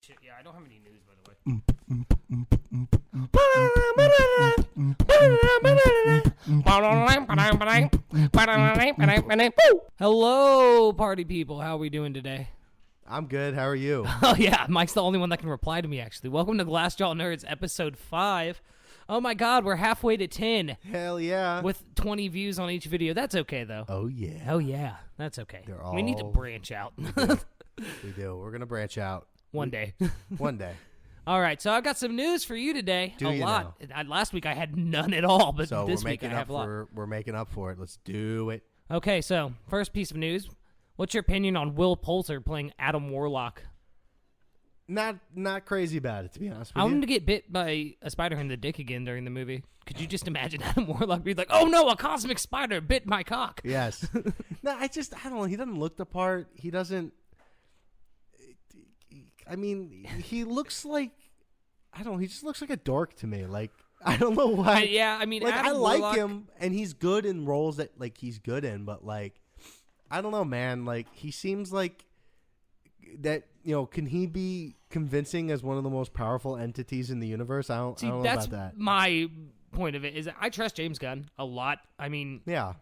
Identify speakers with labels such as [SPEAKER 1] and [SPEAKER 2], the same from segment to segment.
[SPEAKER 1] Shit, yeah, I don't have any news, by the way. Hello, party people. How are we doing today?
[SPEAKER 2] I'm good. How are you?
[SPEAKER 1] Oh, yeah. Mike's the only one that can reply to me, actually. Welcome to Glassjaw Nerds, episode 5. Oh, my God. We're halfway to 10.
[SPEAKER 2] Hell yeah.
[SPEAKER 1] With 20 views on each video. That's okay, though.
[SPEAKER 2] Oh, yeah.
[SPEAKER 1] Oh, yeah. That's okay. We need to branch out.
[SPEAKER 2] We do. We're going to branch out.
[SPEAKER 1] One day.
[SPEAKER 2] One day.
[SPEAKER 1] All right, so I've got some news for you today.
[SPEAKER 2] Do you
[SPEAKER 1] lot. Last week I had none at all, but
[SPEAKER 2] So
[SPEAKER 1] this week I have a lot.
[SPEAKER 2] we're making up for it. Let's do it.
[SPEAKER 1] Okay, so first piece of news. What's your opinion on Will Poulter playing Adam Warlock?
[SPEAKER 2] Not crazy about it, to be honest with
[SPEAKER 1] I want him
[SPEAKER 2] you.
[SPEAKER 1] to get bit by a spider in the dick again during the movie. Could you just imagine Adam Warlock being like, oh no, a cosmic spider bit my cock?
[SPEAKER 2] Yes. No, I don't know. He doesn't look the part. He doesn't. I mean, he looks like, I don't know, he just looks like a dork to me. Like, I don't know why.
[SPEAKER 1] Yeah, I mean,
[SPEAKER 2] like,
[SPEAKER 1] Adam
[SPEAKER 2] I like
[SPEAKER 1] Warlock,
[SPEAKER 2] him, and he's good in roles that, like, he's good in, but, like, I don't know, man. Like, he seems like that, can he be convincing as one of the most powerful entities in the universe? I don't know
[SPEAKER 1] that's
[SPEAKER 2] about that.
[SPEAKER 1] my point of it, is that I trust James Gunn a lot. I mean,
[SPEAKER 2] Yeah.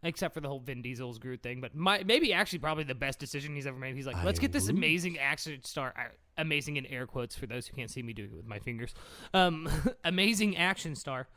[SPEAKER 1] except for the whole Vin Diesel's Groot thing, but maybe actually probably the best decision he's ever made. He's like, let's get this amazing action star, amazing in air quotes for those who can't see me doing it with my fingers, amazing action star,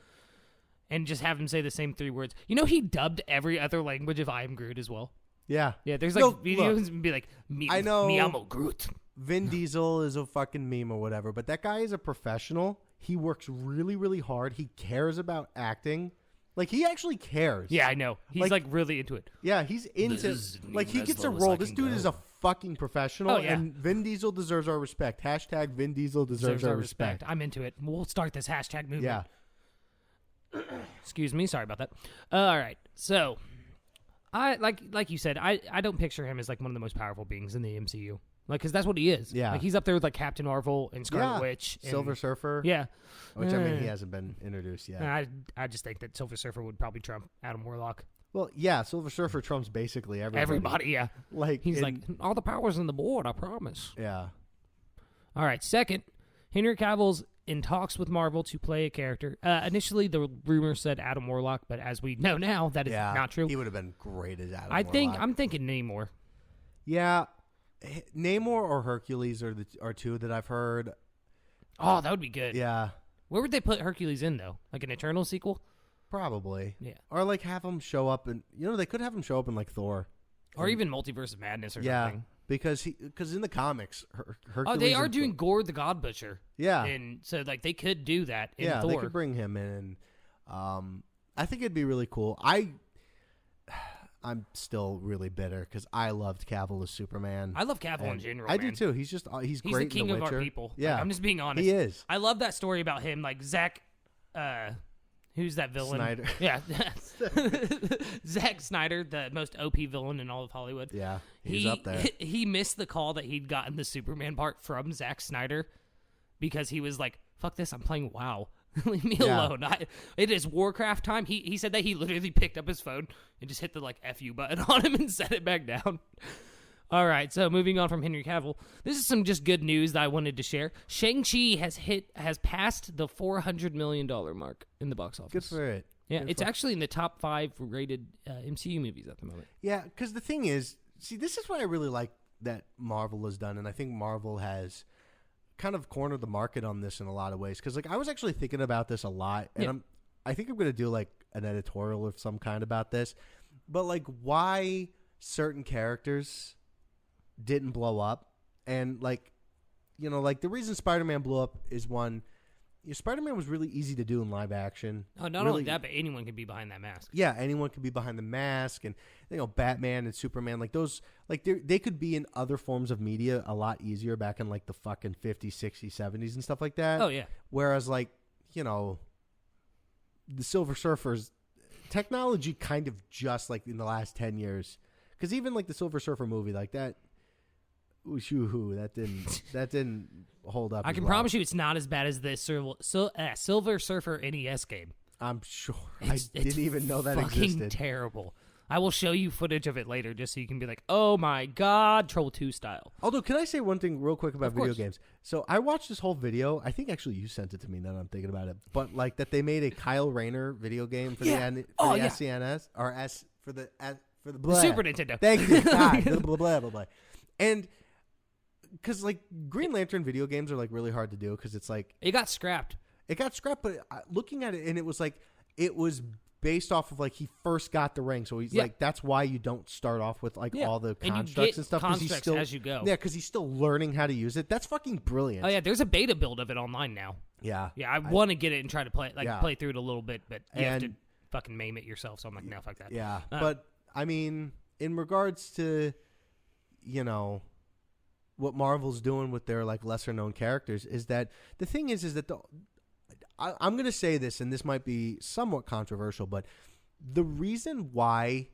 [SPEAKER 1] and just have him say the same 3 words. You know, he dubbed every other language of I Am Groot as well.
[SPEAKER 2] Yeah.
[SPEAKER 1] Yeah, there's like videos and be like,
[SPEAKER 2] I know
[SPEAKER 1] me amo Groot.
[SPEAKER 2] Vin Diesel is a fucking meme or whatever, but that guy is a professional. He works really, really hard. He cares about acting. Like, he actually cares.
[SPEAKER 1] Yeah, I know. He's like really into it.
[SPEAKER 2] Yeah, he's into, like, he gets a role. This dude is a fucking professional,
[SPEAKER 1] Oh, yeah.
[SPEAKER 2] and Vin Diesel deserves our respect. Hashtag Vin Diesel deserves our respect.
[SPEAKER 1] I'm into it. We'll start this hashtag movement.
[SPEAKER 2] Yeah.
[SPEAKER 1] Excuse me. Sorry about that. All right. So, I like you said, I don't picture him as like one of the most powerful beings in the MCU. Like, because that's what he is.
[SPEAKER 2] Yeah.
[SPEAKER 1] Like, he's up there with like Captain Marvel and Scarlet Witch. And,
[SPEAKER 2] Silver Surfer.
[SPEAKER 1] Yeah.
[SPEAKER 2] Which, I mean, he hasn't been introduced yet.
[SPEAKER 1] I just think that Silver Surfer would probably trump Adam Warlock.
[SPEAKER 2] Well, yeah, Silver Surfer trumps basically everybody.
[SPEAKER 1] Everybody, yeah.
[SPEAKER 2] Like,
[SPEAKER 1] He's like, all the power's in the board, I promise.
[SPEAKER 2] Yeah.
[SPEAKER 1] All right, second, Henry Cavill's in talks with Marvel to play a character. Initially, the rumor said Adam Warlock, but as we know now, that is not true.
[SPEAKER 2] He would have been great as Adam Warlock.
[SPEAKER 1] I'm thinking Namor.
[SPEAKER 2] Yeah. Namor or Hercules are two that I've heard.
[SPEAKER 1] Oh, that would be good.
[SPEAKER 2] Yeah.
[SPEAKER 1] Where would they put Hercules in, though? Like an Eternal sequel?
[SPEAKER 2] Probably.
[SPEAKER 1] Yeah.
[SPEAKER 2] Or, like, have him show up in, they could have him show up in, like, Thor.
[SPEAKER 1] Or even Multiverse of Madness or something.
[SPEAKER 2] Because in the comics, Hercules.
[SPEAKER 1] Oh, they are doing Gore the God Butcher.
[SPEAKER 2] Yeah.
[SPEAKER 1] And so, like, they could do that in Thor.
[SPEAKER 2] Yeah, they could bring him in. I think it'd be really cool. I'm still really bitter because I loved Cavill as Superman.
[SPEAKER 1] I love Cavill in general.
[SPEAKER 2] I do too. He's great.
[SPEAKER 1] He's the king
[SPEAKER 2] in the
[SPEAKER 1] of
[SPEAKER 2] Witcher.
[SPEAKER 1] our people.
[SPEAKER 2] Yeah,
[SPEAKER 1] like, I'm just being honest.
[SPEAKER 2] He is.
[SPEAKER 1] I love that story about him. Like Zack, who's that villain?
[SPEAKER 2] Snyder.
[SPEAKER 1] Yeah, Zack Snyder, the most OP villain in all of Hollywood.
[SPEAKER 2] Yeah, he's up there.
[SPEAKER 1] He missed the call that he'd gotten the Superman part from Zack Snyder because he was like, "Fuck this! I'm playing WoW." Leave me alone. It is Warcraft time. He said that he literally picked up his phone and just hit the like F you button on him and set it back down. All right, so moving on from Henry Cavill, this is some just good news that I wanted to share. Shang-Chi has passed the $400 million mark in the box office.
[SPEAKER 2] Good for it.
[SPEAKER 1] Yeah, it's actually in the top 5 rated MCU movies at the moment.
[SPEAKER 2] Yeah, because the thing is, see, this is what I really like that Marvel has done, and I think Marvel has kind of cornered the market on this in a lot of ways. Because, like, I was actually thinking about this a lot, and I think I'm going to do, like, an editorial of some kind about this. But, like, why certain characters didn't blow up. And, like, the reason Spider-Man blew up is one, Spider-Man was really easy to do in live action.
[SPEAKER 1] Oh, not only that, but anyone could be behind that mask.
[SPEAKER 2] Yeah, anyone could be behind the mask, and Batman and Superman, like those, like they could be in other forms of media a lot easier back in like the fucking 50s, 60s, 70s and stuff like that.
[SPEAKER 1] Oh yeah.
[SPEAKER 2] Whereas like, the Silver Surfers technology kind of just like in the last 10 years, because even like the Silver Surfer movie, like that, that didn't hold up.
[SPEAKER 1] I can promise you it's not as bad as the Silver Surfer NES game.
[SPEAKER 2] I'm sure. I didn't even know that
[SPEAKER 1] fucking
[SPEAKER 2] existed.
[SPEAKER 1] Terrible. I will show you footage of it later just so you can be like, oh my god, Troll 2 style.
[SPEAKER 2] Although, can I say one thing real quick about
[SPEAKER 1] Of
[SPEAKER 2] video
[SPEAKER 1] course.
[SPEAKER 2] games? So I watched this whole video. I think actually you sent it to me now that I'm thinking about it. But like that they made a Kyle Rayner video game for the SCNS or for the blah.
[SPEAKER 1] Super Nintendo.
[SPEAKER 2] Thank you. God, blah, blah, blah, blah. And because like Green Lantern video games are like really hard to do because it's like
[SPEAKER 1] It got scrapped.
[SPEAKER 2] but looking at it and it was based off of like he first got the ring, so he's like that's why you don't start off with like all the constructs and stuff because he's still
[SPEAKER 1] as you go.
[SPEAKER 2] Yeah, because he's still learning how to use it. That's fucking brilliant.
[SPEAKER 1] Oh yeah, there's a beta build of it online now.
[SPEAKER 2] Yeah,
[SPEAKER 1] I want to get it and try to play play through it a little bit, but you have to fucking MAME it yourself. So I'm like, no, fuck that.
[SPEAKER 2] Yeah, but I mean, in regards to what Marvel's doing with their like lesser known characters, is that the thing is that I'm going to say this, and this might be somewhat controversial, but the reason why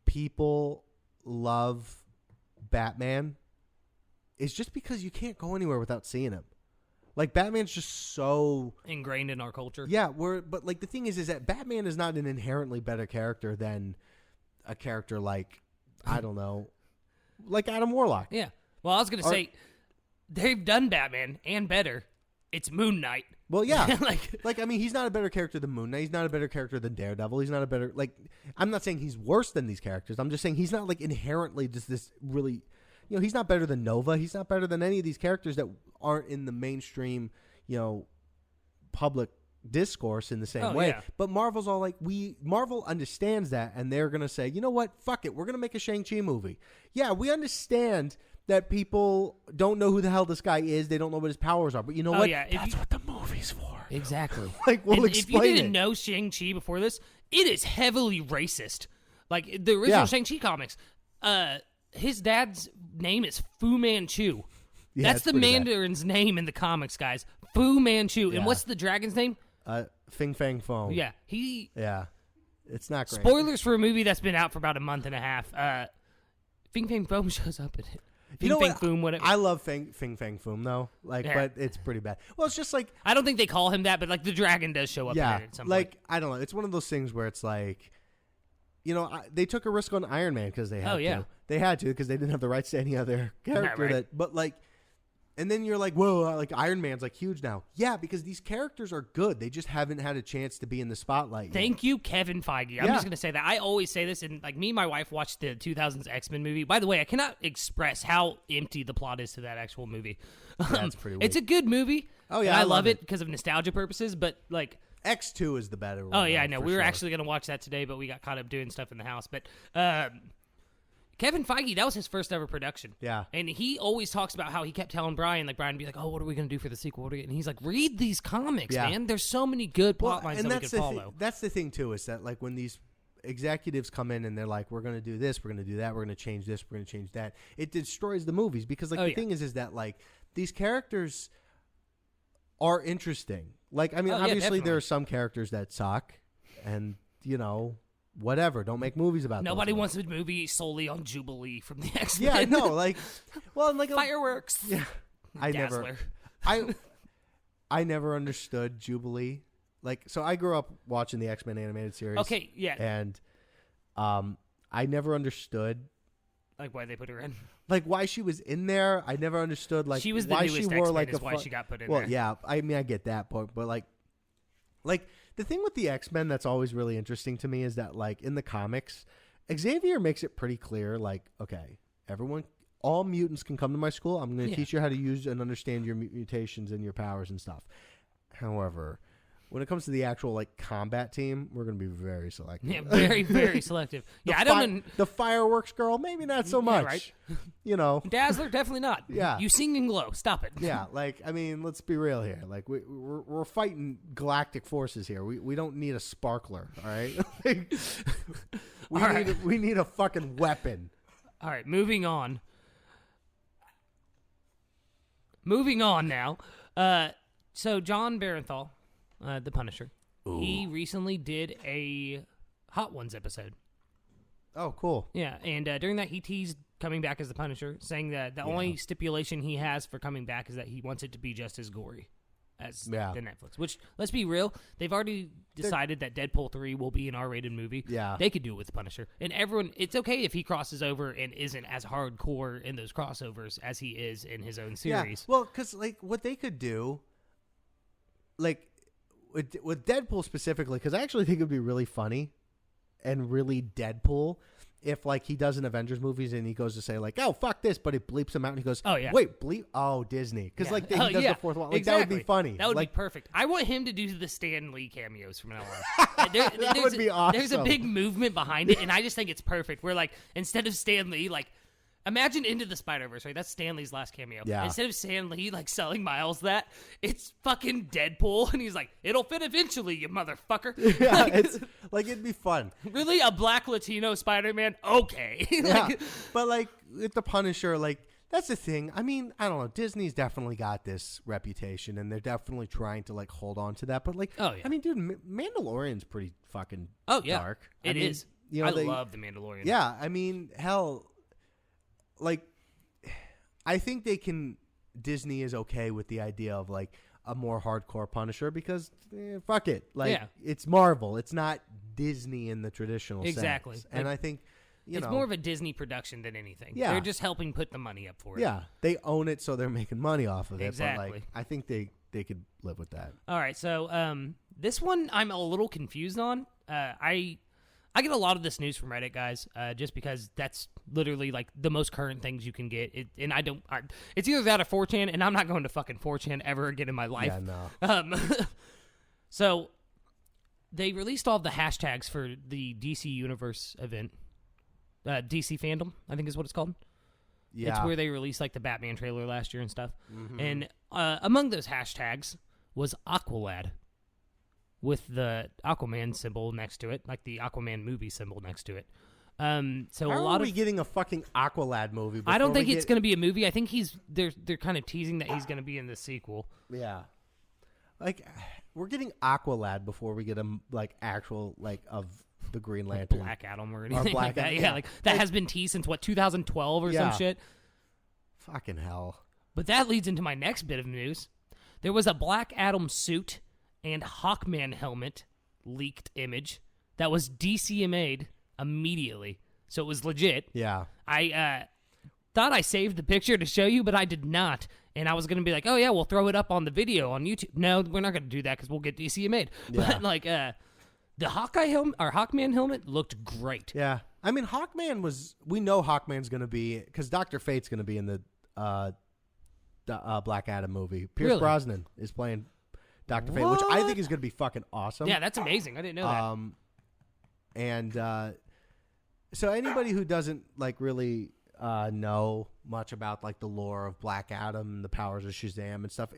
[SPEAKER 2] people love Batman is just because you can't go anywhere without seeing him. Like, Batman's just so
[SPEAKER 1] ingrained in our culture.
[SPEAKER 2] Yeah, but like the thing is that Batman is not an inherently better character than a character like, I don't know, like Adam Warlock.
[SPEAKER 1] Yeah. Well, I was going to say, they've done Batman and better. It's Moon Knight.
[SPEAKER 2] Well, yeah. I mean, he's not a better character than Moon Knight. He's not a better character than Daredevil. He's not a better, like, I'm not saying he's worse than these characters. I'm just saying he's not, like, inherently just this really, he's not better than Nova. He's not better than any of these characters that aren't in the mainstream, public discourse in the same way.
[SPEAKER 1] Yeah.
[SPEAKER 2] But Marvel's all like, Marvel understands that, and they're going to say, you know what? Fuck it. We're going to make a Shang-Chi movie. Yeah, we understand that people don't know who the hell this guy is. They don't know what his powers are. But you know what?
[SPEAKER 1] Yeah,
[SPEAKER 2] that's what the movie's for.
[SPEAKER 1] Exactly.
[SPEAKER 2] Like, we'll explain
[SPEAKER 1] if you didn't know Shang-Chi before this, it is heavily racist. Like, the original Shang-Chi comics, his dad's name is Fu Manchu.
[SPEAKER 2] Yeah,
[SPEAKER 1] that's the Mandarin's name in the comics, guys. Fu Manchu.
[SPEAKER 2] Yeah.
[SPEAKER 1] And what's the dragon's name?
[SPEAKER 2] Fing Fang Foom.
[SPEAKER 1] Yeah.
[SPEAKER 2] Yeah. It's not great.
[SPEAKER 1] Spoilers for a movie that's been out for about a month and a half. Fing Fang Foom shows up in it.
[SPEAKER 2] You know what?
[SPEAKER 1] Foom, whatever.
[SPEAKER 2] I love Fing Fang Foom though, but it's pretty bad. Well, it's just like
[SPEAKER 1] I don't think they call him that, but like the dragon does show up in it at some point.
[SPEAKER 2] I don't know. It's one of those things where it's like, they took a risk on Iron Man because they had to. They had to because they didn't have the rights to any other character.
[SPEAKER 1] Right.
[SPEAKER 2] But like, and then you're like, whoa, like Iron Man's like huge now. Yeah, because these characters are good. They just haven't had a chance to be in the spotlight.
[SPEAKER 1] Thank you, Kevin Feige. I'm just gonna say that. I always say this, and like me and my wife watched the 2000s X-Men movie. By the way, I cannot express how empty the plot is to that actual movie.
[SPEAKER 2] That's pretty weird.
[SPEAKER 1] It's a good movie.
[SPEAKER 2] Oh yeah,
[SPEAKER 1] I love it because of nostalgia purposes. But like,
[SPEAKER 2] X2 is the better one.
[SPEAKER 1] Oh yeah, I know. We were
[SPEAKER 2] sure.
[SPEAKER 1] actually gonna watch that today, but we got caught up doing stuff in the house. But Kevin Feige, that was his first ever production.
[SPEAKER 2] Yeah.
[SPEAKER 1] And he always talks about how he kept telling Brian, like Brian would be like, oh, what are we going to do for the sequel? And he's like, read these comics, man. There's so many good plot lines that we can follow.
[SPEAKER 2] That's the thing, too, is that like when these executives come in and they're like, we're going to do this, we're going to do that, we're going to change this, we're going to change that, it destroys the movies because like the thing is that like these characters are interesting. Like, I mean, obviously there are some characters that suck and, whatever. Don't make movies about
[SPEAKER 1] Nobody wants a movie solely on Jubilee from the X-Men.
[SPEAKER 2] Yeah, no, like, well, like
[SPEAKER 1] fireworks.
[SPEAKER 2] Yeah,
[SPEAKER 1] Dazzler.
[SPEAKER 2] I never understood Jubilee. Like, so I grew up watching the X-Men animated series.
[SPEAKER 1] Okay, yeah,
[SPEAKER 2] and I never understood
[SPEAKER 1] like why they put her in,
[SPEAKER 2] like why she was in there. I never understood like
[SPEAKER 1] she was the
[SPEAKER 2] why
[SPEAKER 1] newest
[SPEAKER 2] she wore
[SPEAKER 1] X-Men
[SPEAKER 2] like
[SPEAKER 1] is why she got put in
[SPEAKER 2] well,
[SPEAKER 1] there.
[SPEAKER 2] yeah, I mean I get that point, but like the thing with the X-Men that's always really interesting to me is that like in the comics, Xavier makes it pretty clear, like, okay, all mutants can come to my school. I'm going to teach you how to use and understand your mutations and your powers and stuff. However, when it comes to the actual like combat team, we're going to be very selective.
[SPEAKER 1] Yeah, very, very selective. Yeah,
[SPEAKER 2] the fireworks girl, maybe not so much. Right.
[SPEAKER 1] Dazzler, definitely not.
[SPEAKER 2] Yeah.
[SPEAKER 1] You sing and glow. Stop it.
[SPEAKER 2] Yeah, like, I mean, let's be real here. Like, we're fighting galactic forces here. We don't need a sparkler, all right? We need a fucking weapon.
[SPEAKER 1] All right, moving on. Moving on now. So John Barenthal, the Punisher, he recently did a Hot Ones episode.
[SPEAKER 2] Oh, cool.
[SPEAKER 1] Yeah, and during that he teased coming back as the Punisher, saying that the only stipulation he has for coming back is that he wants it to be just as gory as the Netflix. Which, let's be real, they've already decided that Deadpool 3 will be an R-rated movie.
[SPEAKER 2] Yeah.
[SPEAKER 1] They could do it with Punisher. And everyone, it's okay if he crosses over and isn't as hardcore in those crossovers as he is in his own series.
[SPEAKER 2] Yeah. Well, because, like, what they could do, like, with Deadpool specifically, because I actually think it would be really funny and really Deadpool if, like, he does an Avengers movies and he goes to say, like, oh, fuck this, but it bleeps him out and he goes, wait, bleep? Oh, Disney. Because, like, he does the fourth one. Like,
[SPEAKER 1] exactly.
[SPEAKER 2] That would be funny.
[SPEAKER 1] That would be perfect. I want him to do the Stan Lee cameos from now on.
[SPEAKER 2] That would be awesome.
[SPEAKER 1] There's a big movement behind it, and I just think it's perfect. Where, like, instead of Stan Lee, like, imagine Into the Spider-Verse, right? That's Stan Lee's last cameo.
[SPEAKER 2] Yeah.
[SPEAKER 1] Instead of Stan Lee, like, selling Miles that, it's fucking Deadpool, and he's like, it'll fit eventually, you motherfucker.
[SPEAKER 2] Yeah, it's, like, it'd be fun.
[SPEAKER 1] Really? A black Latino Spider-Man? Okay.
[SPEAKER 2] Yeah, but, like, with the Punisher, like, that's the thing. I mean, I don't know. Disney's definitely got this reputation, and they're definitely trying to, like, hold on to that. But, like, I mean, dude, Mandalorian's pretty fucking dark.
[SPEAKER 1] It is.
[SPEAKER 2] You know,
[SPEAKER 1] I love The Mandalorian.
[SPEAKER 2] Yeah, I mean, hell, like, I think Disney is okay with the idea of, like, a more hardcore Punisher because fuck it. Like, it's Marvel. It's not Disney in the traditional sense. And I think,
[SPEAKER 1] it's more of a Disney production than anything.
[SPEAKER 2] Yeah.
[SPEAKER 1] They're just helping put the money up for it.
[SPEAKER 2] Yeah. They own it, so they're making money off of it.
[SPEAKER 1] Exactly.
[SPEAKER 2] But, like, I think they could live with that.
[SPEAKER 1] All right. So this one I'm a little confused on. I get a lot of this news from Reddit, guys, just because that's literally, like, the most current things you can get. It's either that or 4chan, and I'm not going to fucking 4chan ever again in my life.
[SPEAKER 2] Yeah, no.
[SPEAKER 1] So they released all of the hashtags for the DC Universe event. DC Fandom, I think is what it's called.
[SPEAKER 2] Yeah.
[SPEAKER 1] It's where they released, like, the Batman trailer last year and stuff.
[SPEAKER 2] Mm-hmm.
[SPEAKER 1] And among those hashtags was Aqualad, with the Aquaman symbol next to it, like the Aquaman movie symbol next to it. So
[SPEAKER 2] How are we getting a fucking Aqualad movie?
[SPEAKER 1] I don't think it's going to be a movie. I think they're kind of teasing that he's going to be in the sequel.
[SPEAKER 2] Yeah, like, we're getting Aqualad before we get a, like, actual, like, of the Green Lantern,
[SPEAKER 1] Black Adam or anything
[SPEAKER 2] Black
[SPEAKER 1] like that.
[SPEAKER 2] Adam,
[SPEAKER 1] Yeah, like that has been teased since 2012 or some shit.
[SPEAKER 2] Fucking hell.
[SPEAKER 1] But that leads into my next bit of news. There was a Black Adam suit and Hawkman helmet leaked image that was DCMA'd immediately. So it was legit.
[SPEAKER 2] Yeah.
[SPEAKER 1] I thought I saved the picture to show you, but I did not. And I was going to be like, oh, yeah, we'll throw it up on the video on YouTube. No, we're not going to do that because we'll get DCMA'd. Yeah. But, like, the Hawkeye helmet, or Hawkman helmet looked great.
[SPEAKER 2] Yeah. I mean, we know Hawkman's going to be, because Dr. Fate's going to be in the Black Adam movie. Pierce Brosnan is playing Dr. Fate, which I think is going to be fucking awesome.
[SPEAKER 1] Yeah, that's amazing. I didn't know that.
[SPEAKER 2] And so anybody who doesn't, like, really know much about, like, the lore of Black Adam and the powers of Shazam and stuff,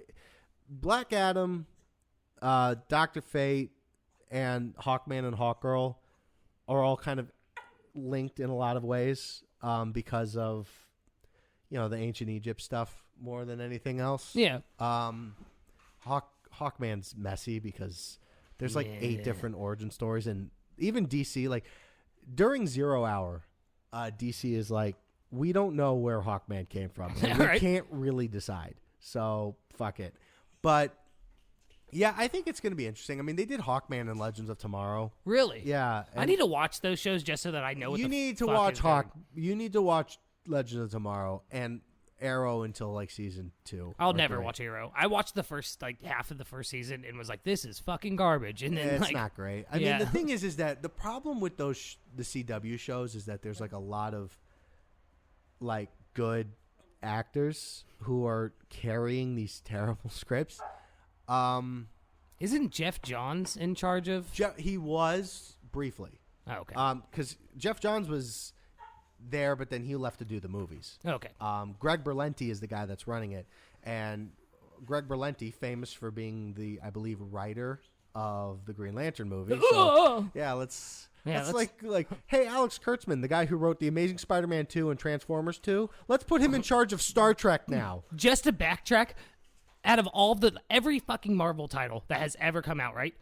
[SPEAKER 2] Black Adam, Dr. Fate, and Hawkman and Hawkgirl are all kind of linked in a lot of ways because of, you know, the ancient Egypt stuff more than anything else.
[SPEAKER 1] Yeah.
[SPEAKER 2] Hawkman's messy because there's, like, 8 different origin stories, and even DC, like, during 0 Hour, DC is like, we don't know where Hawkman came from. And we can't really decide. So fuck it. But yeah, I think it's going to be interesting. I mean, they did Hawkman and Legends of Tomorrow.
[SPEAKER 1] Really?
[SPEAKER 2] Yeah.
[SPEAKER 1] I need to watch those shows just so that I know what
[SPEAKER 2] you need to watch You need to watch Legends of Tomorrow and Arrow until, like, season 2.
[SPEAKER 1] I'll never watch Arrow. I watched the first, like, half of the first season and was like, this is fucking garbage. And then
[SPEAKER 2] it's
[SPEAKER 1] like,
[SPEAKER 2] not great. I mean, the thing is that the problem with those the CW shows is that there's, like, a lot of, like, good actors who are carrying these terrible scripts.
[SPEAKER 1] Isn't Jeff Johns in charge of?
[SPEAKER 2] He was briefly.
[SPEAKER 1] Oh, okay.
[SPEAKER 2] Because Jeff Johns was there, but then he left to do the movies.
[SPEAKER 1] Okay.
[SPEAKER 2] Greg Berlanti is the guy that's running it, and Greg Berlanti, famous for being the, I believe, writer of the Green Lantern movie. So, yeah, let's like, hey, Alex Kurtzman, the guy who wrote The Amazing Spider-Man 2 and Transformers 2, let's put him in charge of Star Trek now.
[SPEAKER 1] Just to backtrack, out of every fucking Marvel title that has ever come out, right?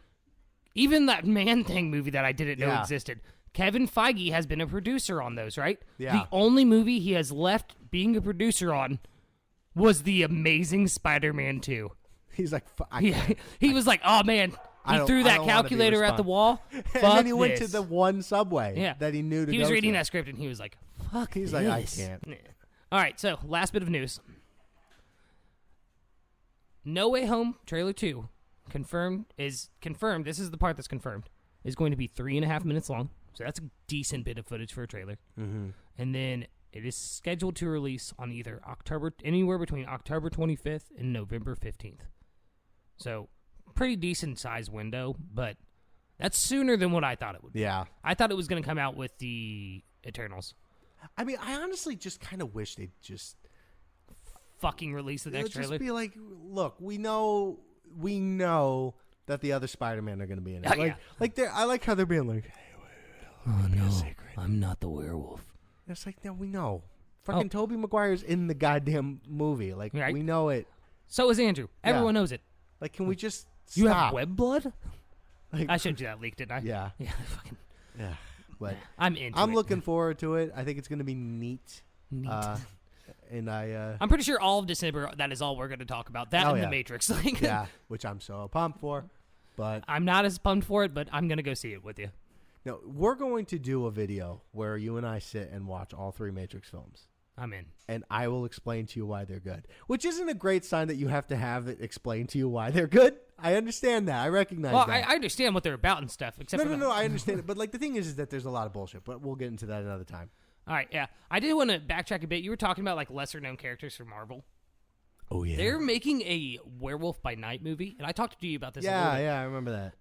[SPEAKER 1] Even that Man-Thing movie that I didn't know existed. Kevin Feige has been a producer on those, right?
[SPEAKER 2] Yeah.
[SPEAKER 1] The only movie he has left being a producer on was The Amazing Spider-Man 2.
[SPEAKER 2] He's like,
[SPEAKER 1] he was like, oh man, he threw that calculator at the wall.
[SPEAKER 2] And then he went to the one subway that he knew to go to.
[SPEAKER 1] He was reading that script and he was like, fuck
[SPEAKER 2] He's
[SPEAKER 1] this.
[SPEAKER 2] like, I can't.
[SPEAKER 1] Yeah. All right, so last bit of news. No Way Home trailer 2 is confirmed. This is the part that's confirmed. Is going to be 3.5 minutes long. So that's a decent bit of footage for a trailer.
[SPEAKER 2] Mm-hmm.
[SPEAKER 1] And then it is scheduled to release on either anywhere between October 25th and November 15th. So pretty decent size window, but that's sooner than what I thought it would be.
[SPEAKER 2] Yeah.
[SPEAKER 1] I thought it was going to come out with the Eternals.
[SPEAKER 2] I mean, I honestly just kind of wish they'd just
[SPEAKER 1] fucking release the next trailer.
[SPEAKER 2] Just be like, look, we know that the other Spider-Man are going to be in it. I like how they're being like, hey,
[SPEAKER 1] oh no, I'm not the werewolf.
[SPEAKER 2] It's like, no, we know. Fucking Tobey Maguire's in the goddamn movie. Like, we know it.
[SPEAKER 1] So is Andrew. Everyone knows it.
[SPEAKER 2] Like, can we just stop?
[SPEAKER 1] You have web blood?
[SPEAKER 2] Like,
[SPEAKER 1] I showed you that leak, didn't I?
[SPEAKER 2] Yeah.
[SPEAKER 1] Yeah. Fucking.
[SPEAKER 2] Yeah. But
[SPEAKER 1] I'm
[SPEAKER 2] looking forward to it. I think it's going to be neat. And
[SPEAKER 1] I'm pretty sure all of December, that is all we're going to talk about. That and The Matrix.
[SPEAKER 2] Yeah, which I'm so pumped for. But
[SPEAKER 1] I'm not as pumped for it, but I'm going to go see it with you.
[SPEAKER 2] No, we're going to do a video where you and I sit and watch all 3 Matrix films.
[SPEAKER 1] I'm in.
[SPEAKER 2] And I will explain to you why they're good. Which isn't a great sign that you have to have it explained to you why they're good. I understand that. I recognize that.
[SPEAKER 1] Well, I understand what they're about and stuff.
[SPEAKER 2] No, I understand it. But like the thing is that there's a lot of bullshit. But we'll get into that another time.
[SPEAKER 1] All right, yeah. I did want to backtrack a bit. You were talking about like lesser-known characters from Marvel.
[SPEAKER 2] Oh, yeah.
[SPEAKER 1] They're making a Werewolf by Night movie, and I talked to you about this.
[SPEAKER 2] Yeah, I remember that.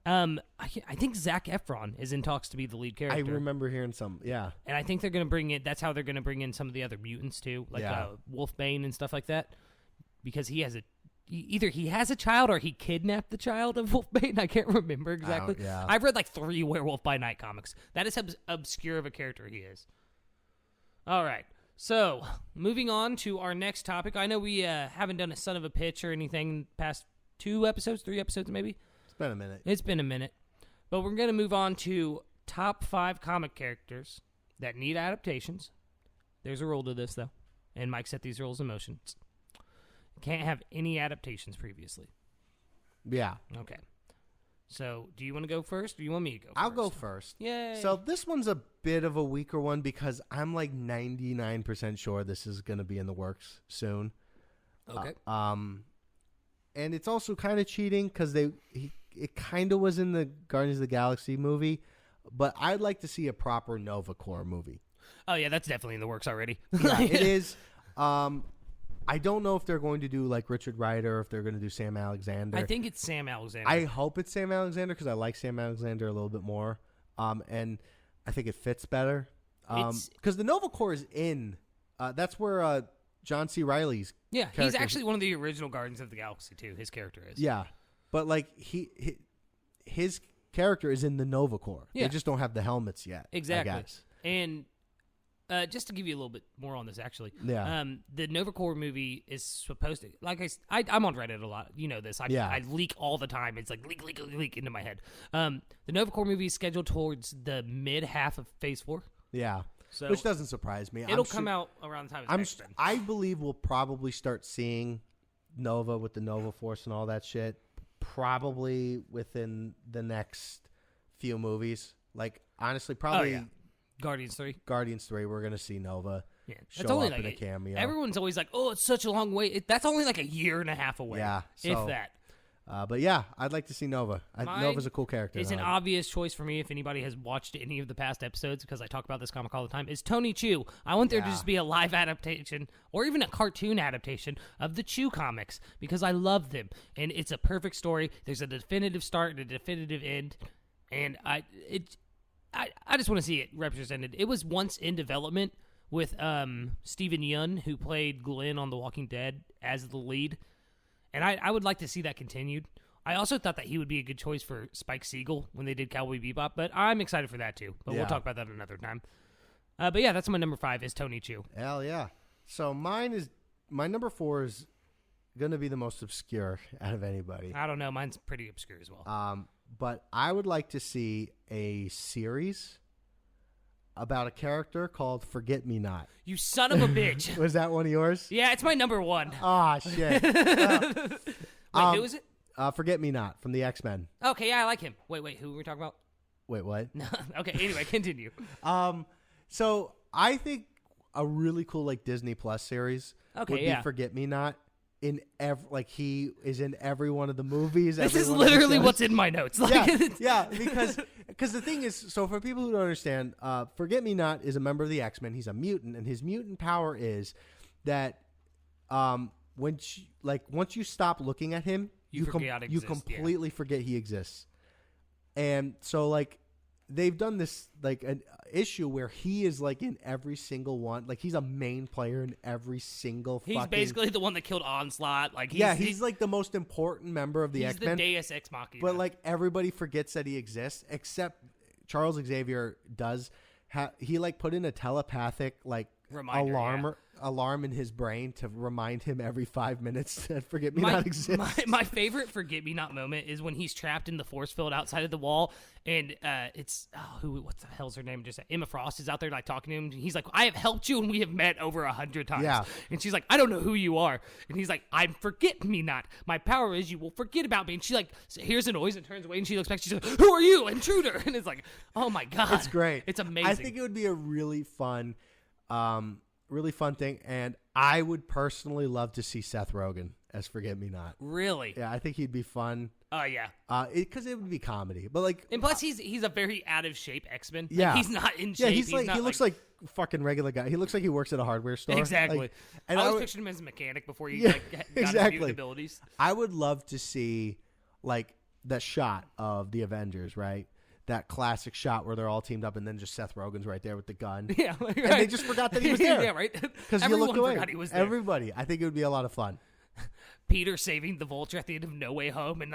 [SPEAKER 1] I think Zac Efron is in talks to be the lead character.
[SPEAKER 2] I remember hearing some, yeah.
[SPEAKER 1] And I think they're going to bring in. That's how they're going to bring in some of the other mutants too, like Wolfbane and stuff like that, because he has either he has a child or he kidnapped the child of Wolfbane. I can't remember exactly. I've read like 3 Werewolf by Night comics. That is how obscure of a character he is. All right. So, moving on to our next topic. I know we haven't done a son of a pitch or anything past 3 episodes maybe.
[SPEAKER 2] It's been a minute.
[SPEAKER 1] It's been a minute. But we're going to move on to top 5 comic characters that need adaptations. There's a rule to this, though. And Mike set these rules in motion. Can't have any adaptations previously.
[SPEAKER 2] Yeah.
[SPEAKER 1] Okay. So, do you want to go first, or do you want me to go first?
[SPEAKER 2] I'll go first.
[SPEAKER 1] Yay.
[SPEAKER 2] So, this one's a bit of a weaker one because I'm like 99% sure this is going to be in the works soon.
[SPEAKER 1] Okay.
[SPEAKER 2] And it's also kind of cheating because it kind of was in the Guardians of the Galaxy movie, but I'd like to see a proper Nova Corps movie.
[SPEAKER 1] Oh, yeah, that's definitely in the works already.
[SPEAKER 2] Yeah, it is. I don't know if they're going to do like Richard Rider or if they're going to do Sam Alexander.
[SPEAKER 1] I think it's Sam Alexander.
[SPEAKER 2] I hope it's Sam Alexander because I like Sam Alexander a little bit more. And I think it fits better. Because the Nova Corps is in. That's where John C. Reilly's character.
[SPEAKER 1] He's actually one of the original Guardians of the Galaxy, too. His character is.
[SPEAKER 2] Yeah. But like his character is in the Nova Corps.
[SPEAKER 1] Yeah.
[SPEAKER 2] They just don't have the helmets yet.
[SPEAKER 1] Exactly.
[SPEAKER 2] I guess.
[SPEAKER 1] And just to give you a little bit more on this, actually.
[SPEAKER 2] Yeah.
[SPEAKER 1] The Nova Corps movie is supposed to, like I'm on Reddit a lot. You know this. I leak all the time. It's like leak into my head. The Nova Corps movie is scheduled towards the mid half of Phase 4.
[SPEAKER 2] Yeah.
[SPEAKER 1] So
[SPEAKER 2] which doesn't surprise me.
[SPEAKER 1] It'll come out around the time of X-Men.
[SPEAKER 2] I believe we'll probably start seeing Nova with the Nova Force and all that shit probably within the next few movies. Like, honestly, probably
[SPEAKER 1] Guardians 3,
[SPEAKER 2] we're going to see Nova show
[SPEAKER 1] only
[SPEAKER 2] up
[SPEAKER 1] like
[SPEAKER 2] in a cameo.
[SPEAKER 1] Everyone's always like, oh, it's such a long way. That's only like a year and a half away.
[SPEAKER 2] Yeah.
[SPEAKER 1] If that.
[SPEAKER 2] But yeah, I'd like to see Nova. Nova's a cool character.
[SPEAKER 1] It's an obvious choice for me if anybody has watched any of the past episodes, because I talk about this comic all the time, is Tony Chu. I want there to just be a live adaptation or even a cartoon adaptation of the Chu comics because I love them. And it's a perfect story. There's a definitive start and a definitive end. And I just want to see it represented. It was once in development with Steven Yeun, who played Glenn on The Walking Dead, as the lead. And I would like to see that continued. I also thought that he would be a good choice for Spike Spiegel when they did Cowboy Bebop, but I'm excited for that too. But we'll talk about that another time. But yeah, that's my number 5 is Tony Chu.
[SPEAKER 2] Hell yeah. So my number 4 is going to be the most obscure out of anybody.
[SPEAKER 1] I don't know. Mine's pretty obscure as well.
[SPEAKER 2] But I would like to see a series about a character called Forget Me Not.
[SPEAKER 1] You son of a bitch.
[SPEAKER 2] Was that one of yours?
[SPEAKER 1] Yeah, it's my number 1.
[SPEAKER 2] Ah, shit.
[SPEAKER 1] Wait, who is it?
[SPEAKER 2] Forget Me Not from the X-Men.
[SPEAKER 1] Okay, yeah, I like him. Wait, who were we talking about?
[SPEAKER 2] Wait, what?
[SPEAKER 1] No. Okay, anyway, continue.
[SPEAKER 2] So I think a really cool like Disney Plus series would be Forget Me Not. He is in every one of the movies.
[SPEAKER 1] This is literally what's in my notes.
[SPEAKER 2] Because the thing is, so for people who don't understand, Forget Me Not is a member of the X-Men. He's a mutant, and his mutant power is that once you stop looking at him, you completely forget he exists. And so they've done this an issue where he is in every single one. He's a main player in every single.
[SPEAKER 1] He's basically the one that killed Onslaught.
[SPEAKER 2] He's the most important member of the X-Men.
[SPEAKER 1] He's the Deus Ex Machina.
[SPEAKER 2] But everybody forgets that he exists, except Charles Xavier does. He put in a telepathic reminder, alarm in his brain to remind him every 5 minutes that Forget Me Not exists.
[SPEAKER 1] My favorite Forget Me Not moment is when he's trapped in the force field outside of the wall, and what the hell's her name? Just Emma Frost is out there talking to him. He's like, I have helped you, and we have met over 100 times.
[SPEAKER 2] Yeah.
[SPEAKER 1] And she's like, I don't know who you are. And he's like, I'm Forget Me Not. My power is you will forget about me. And she hears a noise and turns away, and she looks back. She's like, who are you, intruder? And it's like, oh my god,
[SPEAKER 2] it's great.
[SPEAKER 1] It's amazing.
[SPEAKER 2] I think it would be a really fun thing, and I would personally love to see Seth Rogen as Forget Me Not.
[SPEAKER 1] Really?
[SPEAKER 2] Yeah, I think he'd be fun.
[SPEAKER 1] Oh yeah.
[SPEAKER 2] Because it would be comedy, but
[SPEAKER 1] and plus he's a very out of shape X-Men.
[SPEAKER 2] Yeah,
[SPEAKER 1] he's not in shape.
[SPEAKER 2] Yeah, he looks like fucking regular guy. He looks like he works at a hardware store.
[SPEAKER 1] Exactly. And I was picturing him as a mechanic before he got his mutant abilities.
[SPEAKER 2] I would love to see that shot of the Avengers, right? That classic shot where they're all teamed up and then just Seth Rogen's right there with the gun.
[SPEAKER 1] Yeah, right.
[SPEAKER 2] And they just forgot that he was there.
[SPEAKER 1] Yeah, right.
[SPEAKER 2] Because you looked away.
[SPEAKER 1] Forgot he was there.
[SPEAKER 2] Everybody. I think it would be a lot of fun.
[SPEAKER 1] Peter saving the Vulture at the end of No Way Home, and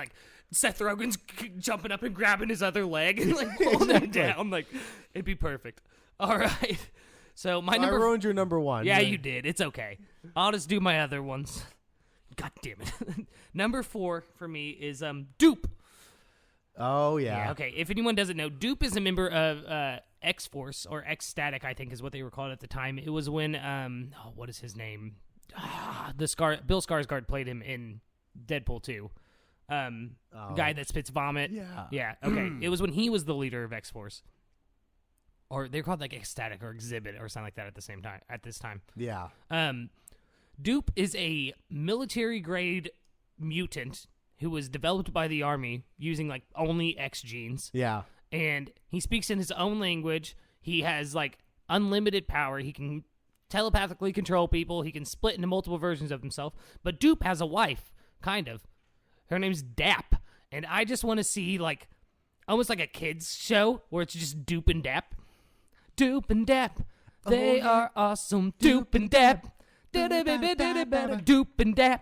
[SPEAKER 1] Seth Rogen's jumping up and grabbing his other leg and pulling him down. It'd be perfect. All right. So I
[SPEAKER 2] ruined your number one.
[SPEAKER 1] Yeah, you did. It's okay. I'll just do my other ones. God damn it. Number 4 for me is Doop.
[SPEAKER 2] Oh, yeah.
[SPEAKER 1] Okay, if anyone doesn't know, Doop is a member of X-Force, or X-Static, I think is what they were called at the time. It was when, what is his name? Bill Skarsgård played him in Deadpool 2. Guy that spits vomit.
[SPEAKER 2] Yeah.
[SPEAKER 1] Yeah, okay. It was when he was the leader of X-Force. Or they're called X-Static or Exhibit or something like that at this time.
[SPEAKER 2] Yeah.
[SPEAKER 1] Doop is a military-grade mutant who was developed by the Army using only X genes.
[SPEAKER 2] Yeah.
[SPEAKER 1] And he speaks in his own language. He has unlimited power. He can telepathically control people. He can split into multiple versions of himself. But Doop has a wife, kind of. Her name's Daap. And I just want to see almost like a kids show where it's just Doop and Daap. Doop and Daap. They are awesome. Doop and Daap. Doop and Daap.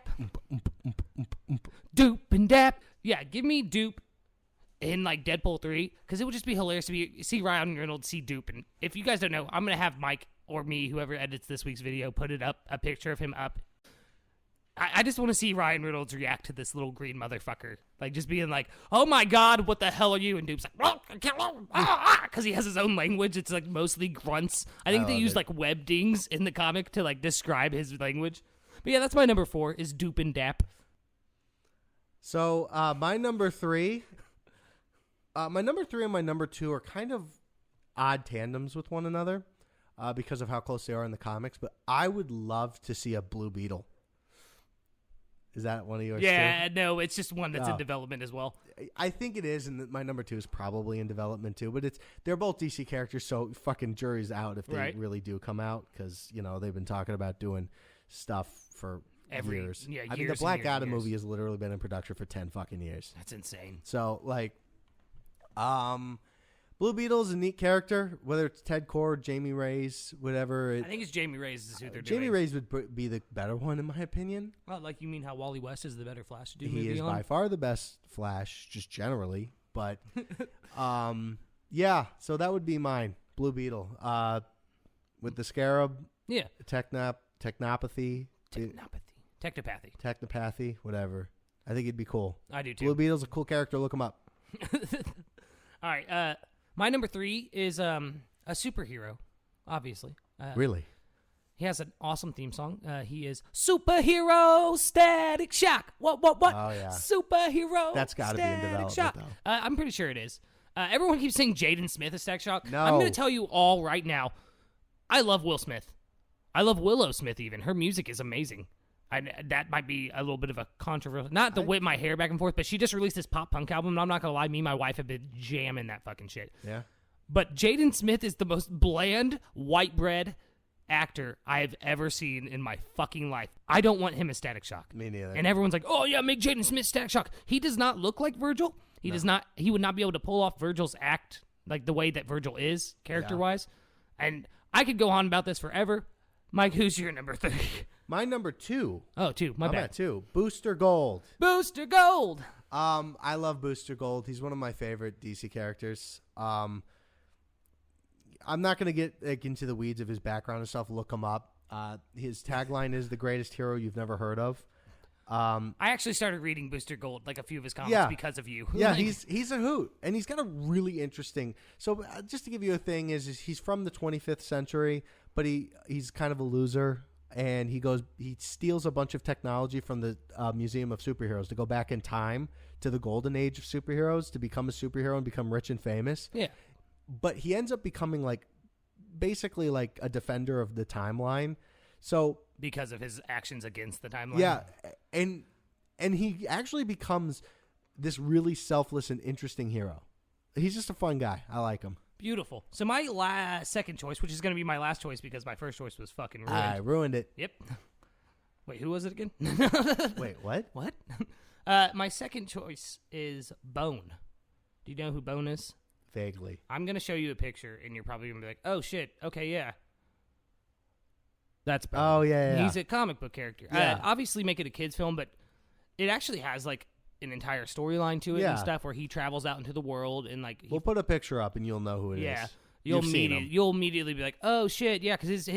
[SPEAKER 1] Doop and Daap. Yeah, give me Doop in Deadpool 3, because it would just be hilarious to see Ryan Reynolds see Doop. And if you guys don't know, I'm going to have Mike or me, whoever edits this week's video, put it up, a picture of him up. I just want to see Ryan Reynolds react to this little green motherfucker. Just being oh my god, what the hell are you? And Doop's because he has his own language. It's mostly grunts. I think they use web dings in the comic to describe his language. But yeah, that's my number 4 is Doop and Daap.
[SPEAKER 2] So my number 3 and my number 2 are kind of odd tandems with one another because of how close they are in the comics. But I would love to see a Blue Beetle. Is that one of yours?
[SPEAKER 1] Yeah, no, it's just one that's in development as well.
[SPEAKER 2] I think it is, and my number 2 is probably in development too. But they're both DC characters, so fucking jury's out if they really do come out, because they've been talking about doing stuff for years.
[SPEAKER 1] Yeah,
[SPEAKER 2] I mean, the Black Adam movie has literally been in production for 10 fucking years.
[SPEAKER 1] That's insane.
[SPEAKER 2] So Blue Beetle's a neat character, whether it's Ted Kord, Jamie Reyes, whatever.
[SPEAKER 1] I think it's Jamie Reyes is who they're
[SPEAKER 2] Jamie
[SPEAKER 1] doing.
[SPEAKER 2] Reyes would be the better one, in my opinion.
[SPEAKER 1] Well, you mean how Wally West is the better Flash to do
[SPEAKER 2] He
[SPEAKER 1] movie
[SPEAKER 2] is
[SPEAKER 1] on?
[SPEAKER 2] by far the best Flash, just generally. But, yeah, so that would be mine. Blue Beetle. With the Scarab.
[SPEAKER 1] Yeah.
[SPEAKER 2] Technopathy.
[SPEAKER 1] Technopathy,
[SPEAKER 2] whatever. I think it'd be cool.
[SPEAKER 1] I do too.
[SPEAKER 2] Blue Beetle's a cool character. Look him up.
[SPEAKER 1] All right. My number 3 is a superhero, obviously.
[SPEAKER 2] Really?
[SPEAKER 1] He has an awesome theme song. He is Superhero Static Shock. What?
[SPEAKER 2] Oh, yeah.
[SPEAKER 1] Superhero
[SPEAKER 2] That's got to be in development,
[SPEAKER 1] Shock.
[SPEAKER 2] though.
[SPEAKER 1] I'm pretty sure it is. Everyone keeps saying Jaden Smith is Static Shock.
[SPEAKER 2] No.
[SPEAKER 1] I'm going to tell you all right now. I love Will Smith. I love Willow Smith even. Her music is amazing. That might be a little bit of a controversial. Not to whip my hair back and forth, but she just released this pop punk album, and I'm not going to lie, me and my wife have been jamming that fucking shit.
[SPEAKER 2] Yeah.
[SPEAKER 1] But Jaden Smith is the most bland, white bread actor I have ever seen in my fucking life. I don't want him as Static Shock.
[SPEAKER 2] Me neither.
[SPEAKER 1] And everyone's like, oh yeah, make Jaden Smith Static Shock. He does not look like Virgil. He does not. He would not be able to pull off Virgil's act like the way that Virgil is character-wise. And I could go on about this forever. Mike, who's your number 3?
[SPEAKER 2] My number 2.
[SPEAKER 1] Oh, 2. My
[SPEAKER 2] I'm
[SPEAKER 1] bad.
[SPEAKER 2] at 2. Booster Gold.
[SPEAKER 1] Booster Gold.
[SPEAKER 2] I love Booster Gold. He's one of my favorite DC characters. I'm not going to get into the weeds of his background and stuff. Look him up. His tagline is the greatest hero you've never heard of.
[SPEAKER 1] I actually started reading Booster Gold, like a few of his comics, because of you.
[SPEAKER 2] Yeah, he's a hoot, and he's got a really interesting. So just to give you a thing, is he's from the 25th century, but he's kind of a loser, and he steals a bunch of technology from the Museum of Superheroes to go back in time to the golden age of superheroes to become a superhero and become rich and famous.
[SPEAKER 1] Yeah.
[SPEAKER 2] But he ends up becoming basically like a defender of the timeline. So
[SPEAKER 1] because of his actions against the timeline.
[SPEAKER 2] Yeah, and he actually becomes this really selfless and interesting hero. He's just a fun guy. I like him.
[SPEAKER 1] Beautiful. So my second choice, which is going to be my last choice because my first choice was fucking ruined.
[SPEAKER 2] I ruined it.
[SPEAKER 1] Yep. Wait, who was it again?
[SPEAKER 2] Wait, what?
[SPEAKER 1] What? My second choice is Bone. Do you know who Bone is?
[SPEAKER 2] Vaguely.
[SPEAKER 1] I'm going to show you a picture, and you're probably going to be like, oh, shit. Okay, yeah. That's Bone.
[SPEAKER 2] Oh, yeah.
[SPEAKER 1] He's a comic book character.
[SPEAKER 2] Yeah.
[SPEAKER 1] Obviously, make it a kid's film, but it actually has, like, an entire storyline to it and stuff where he travels out into the world and, like...
[SPEAKER 2] We'll put a picture up, and you'll know who it is.
[SPEAKER 1] Yeah.
[SPEAKER 2] You'll
[SPEAKER 1] immediately be like, oh, shit, yeah, because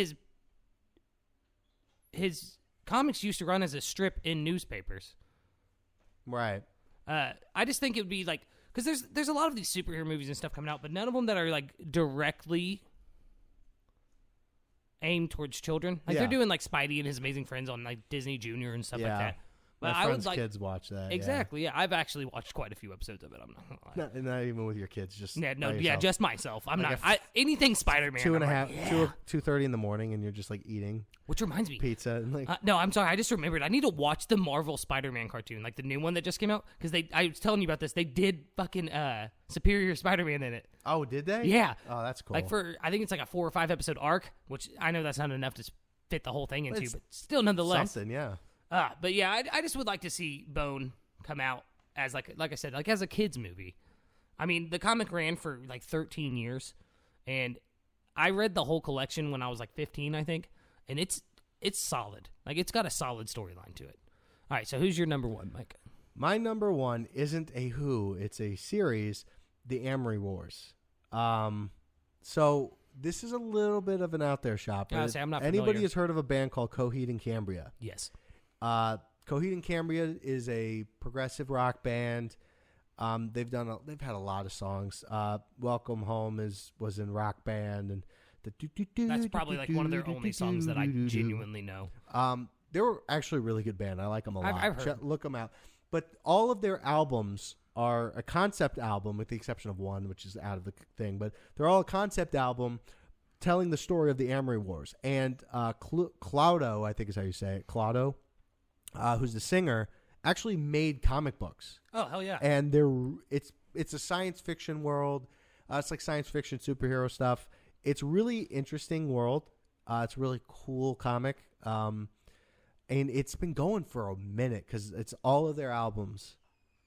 [SPEAKER 1] his comics used to run as a strip in newspapers.
[SPEAKER 2] Right.
[SPEAKER 1] I just think it would be, like... Because there's a lot of these superhero movies and stuff coming out, but none of them that are, like, directly aimed towards children. Like, they're doing, like, Spidey and His Amazing Friends on, like, Disney Junior and stuff like that. But
[SPEAKER 2] My friends' kids watch that.
[SPEAKER 1] Exactly, yeah. I've actually watched quite a few episodes of it. I'm not gonna lie.
[SPEAKER 2] Not even with your kids, just
[SPEAKER 1] just myself. I'm like not anything Spider-Man.
[SPEAKER 2] 2:30 in the morning, and you're just like eating.
[SPEAKER 1] Which reminds me,
[SPEAKER 2] pizza. And like,
[SPEAKER 1] no, I'm sorry. I just remembered. I need to watch the Marvel Spider-Man cartoon, like the new one that just came out. Because I was telling you about this. They did fucking Superior Spider-Man in it.
[SPEAKER 2] Oh, did they?
[SPEAKER 1] Yeah.
[SPEAKER 2] Oh, that's cool.
[SPEAKER 1] Like I think it's like a 4 or 5 episode arc, which I know that's not enough to fit the whole thing into, but still, nonetheless,
[SPEAKER 2] something. Yeah.
[SPEAKER 1] But yeah, I just would like to see Bone come out as like I said, like as a kids movie. I mean, the comic ran for like 13 years, and I read the whole collection when I was like 15, I think, and it's solid. Like it's got a solid storyline to it. All right, so who's your number 1, Mike?
[SPEAKER 2] My number 1 isn't a who; it's a series, The Amory Wars. So this is a little bit of an out there shot.
[SPEAKER 1] I'm not familiar.
[SPEAKER 2] Anybody has heard of a band called Coheed and Cambria?
[SPEAKER 1] Yes.
[SPEAKER 2] Coheed and Cambria is a progressive rock band. They've had a lot of songs. Welcome Home was in Rock Band, and
[SPEAKER 1] that's probably like one of their only songs that I genuinely know.
[SPEAKER 2] They were actually a really good band. I like them a lot.
[SPEAKER 1] I've heard.
[SPEAKER 2] Look them out. But all of their albums are a concept album, with the exception of one, which is out of the thing. But they're all a concept album telling the story of the Amory Wars. And Cloudo, I think is how you say it, Cloudo, who's the singer, actually made comic books.
[SPEAKER 1] Oh, hell yeah.
[SPEAKER 2] And it's a science fiction world. It's like science fiction superhero stuff. It's really interesting world. It's a really cool comic. And it's been going for a minute because it's all of their albums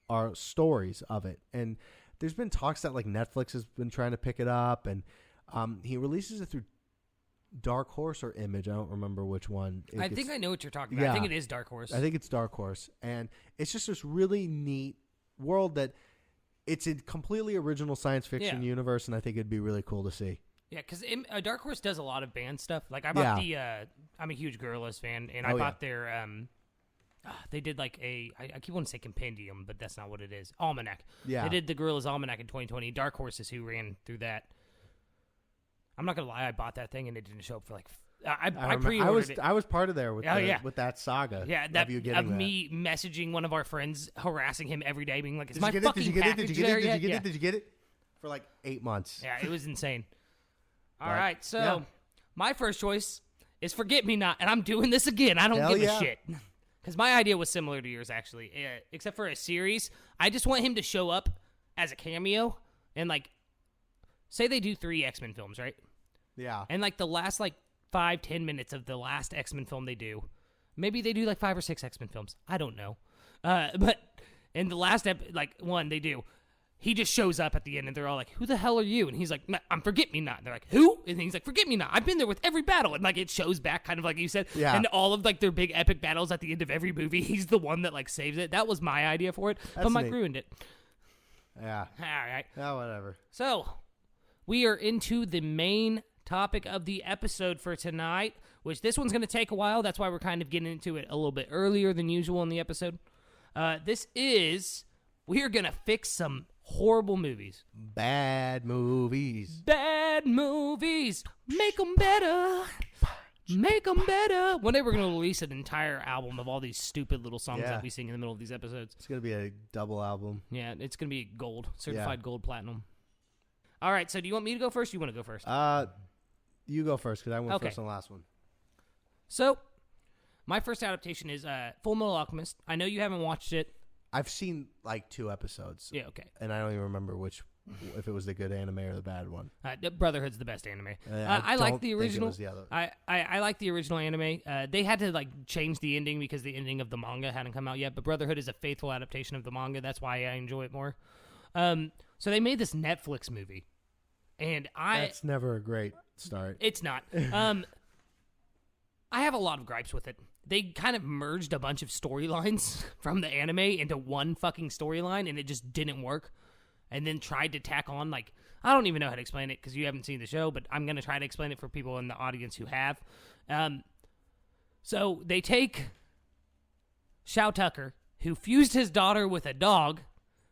[SPEAKER 2] are stories of it. And there's been talks that like Netflix has been trying to pick it up, and he releases it through Dark Horse or Image. I don't remember which one.
[SPEAKER 1] I think I know what you're talking about. I think it is Dark Horse.
[SPEAKER 2] I think it's Dark Horse. And it's just this really neat world that it's a completely original science fiction universe, and I think it'd be really cool to see.
[SPEAKER 1] Yeah, because Dark Horse does a lot of band stuff. Like I bought I'm a huge Gorillaz fan, and I bought their they did like I keep wanting to say compendium, but that's not what it is. Almanac. Yeah. They did the Gorillaz Almanac in 2020. Dark Horse is who ran through that. I'm not going to lie, I bought that thing and it didn't show up for like I
[SPEAKER 2] remember-
[SPEAKER 1] pre-ordered it.
[SPEAKER 2] I was part of there with
[SPEAKER 1] yeah.
[SPEAKER 2] with that saga.
[SPEAKER 1] Yeah,
[SPEAKER 2] of you getting that.
[SPEAKER 1] me messaging one of our friends, harassing him every day, being like, "Is
[SPEAKER 2] Did
[SPEAKER 1] my
[SPEAKER 2] you get it?
[SPEAKER 1] fucking
[SPEAKER 2] Did you get it?
[SPEAKER 1] package
[SPEAKER 2] Did you get
[SPEAKER 1] there
[SPEAKER 2] it? Did
[SPEAKER 1] yet?"
[SPEAKER 2] you get
[SPEAKER 1] Yeah.
[SPEAKER 2] it? Did you get it? For like 8 months.
[SPEAKER 1] Yeah, it was insane. All
[SPEAKER 2] But,
[SPEAKER 1] right, so
[SPEAKER 2] yeah.
[SPEAKER 1] my first choice is Forget Me Not, and I'm doing this again. I don't
[SPEAKER 2] Hell
[SPEAKER 1] give
[SPEAKER 2] yeah.
[SPEAKER 1] a shit. Because my idea was similar to yours, actually. Except for a series, I just want him to show up as a cameo and, like, say they do 3 X-Men films, right?
[SPEAKER 2] Yeah.
[SPEAKER 1] And, like, the last, like, 5-10 minutes of the last X-Men film they do, maybe they do, like, 5 or 6 X-Men films. I don't know. But in the last, one they do, he just shows up at the end, and they're all like, "Who the hell are you?" And he's like, "I'm Forget Me Not." And they're like, "Who?" And he's like, "Forget Me Not. I've been there with every battle." And, like, it shows back, kind of like you said.
[SPEAKER 2] Yeah.
[SPEAKER 1] And all of, like, their big epic battles at the end of every movie, he's the one that, like, saves it. That was my idea for it, but
[SPEAKER 2] That's
[SPEAKER 1] Mike
[SPEAKER 2] neat.
[SPEAKER 1] ruined it.
[SPEAKER 2] Yeah.
[SPEAKER 1] All right.
[SPEAKER 2] Oh, whatever.
[SPEAKER 1] So, we are into the main topic of the episode for tonight, which this one's going to take a while. That's why we're kind of getting into it a little bit earlier than usual in the episode. We are going to fix some horrible movies.
[SPEAKER 2] Bad movies.
[SPEAKER 1] Bad movies. Make them better. Make them better. One day we're going to release an entire album of all these stupid little songs
[SPEAKER 2] Yeah.
[SPEAKER 1] that we sing in the middle of these episodes.
[SPEAKER 2] It's gonna be a double album.
[SPEAKER 1] Yeah, it's going to be gold. Certified gold platinum. All right, so do you want me to go first or you want to go first?
[SPEAKER 2] You go first because I went
[SPEAKER 1] Okay.
[SPEAKER 2] first on the last one.
[SPEAKER 1] So, my first adaptation is Full Metal Alchemist. I know you haven't watched it.
[SPEAKER 2] I've seen like 2 episodes.
[SPEAKER 1] Yeah, okay.
[SPEAKER 2] And I don't even remember if it was the good anime or the bad one.
[SPEAKER 1] Brotherhood's the best anime.
[SPEAKER 2] I
[SPEAKER 1] I like
[SPEAKER 2] don't
[SPEAKER 1] the
[SPEAKER 2] think it
[SPEAKER 1] original.
[SPEAKER 2] was the other.
[SPEAKER 1] I like the original anime. They had to, like, change the ending because the ending of the manga hadn't come out yet. But Brotherhood is a faithful adaptation of the manga. That's why I enjoy it more. So they made this Netflix movie, and
[SPEAKER 2] That's never a great start.
[SPEAKER 1] it's not. I have a lot of gripes with it. They kind of merged a bunch of storylines from the anime into one fucking storyline, and it just didn't work. And then tried to tack on, like, I don't even know how to explain it because you haven't seen the show, but I'm going to try to explain it for people in the audience who have. So they take Shao Tucker, who fused his daughter with a dog,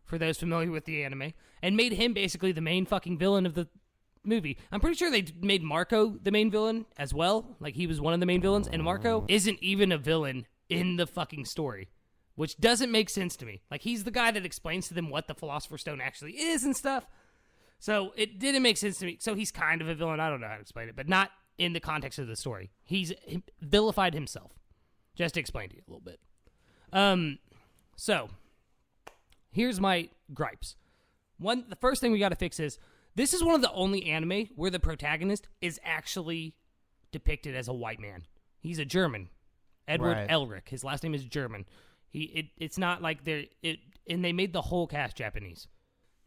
[SPEAKER 1] for those familiar with the anime, and made him basically the main fucking villain of the movie. I'm pretty sure they made Marco the main villain as well. Like, he was one of the main villains, and Marco isn't even a villain in the fucking story, which doesn't make sense to me. Like, he's the guy that explains to them what the Philosopher's Stone actually is and stuff. So it didn't make sense to me. So he's kind of a villain. I don't know how to explain it, but not in the context of the story. He's vilified himself. Just to explain to you a little bit. So here's my gripes. The first thing we got to fix is, this is one of the only anime where the protagonist is actually depicted as a white man. He's a German. Edward
[SPEAKER 2] Right.
[SPEAKER 1] Elric. His last name is German. It's not like and they made the whole cast Japanese.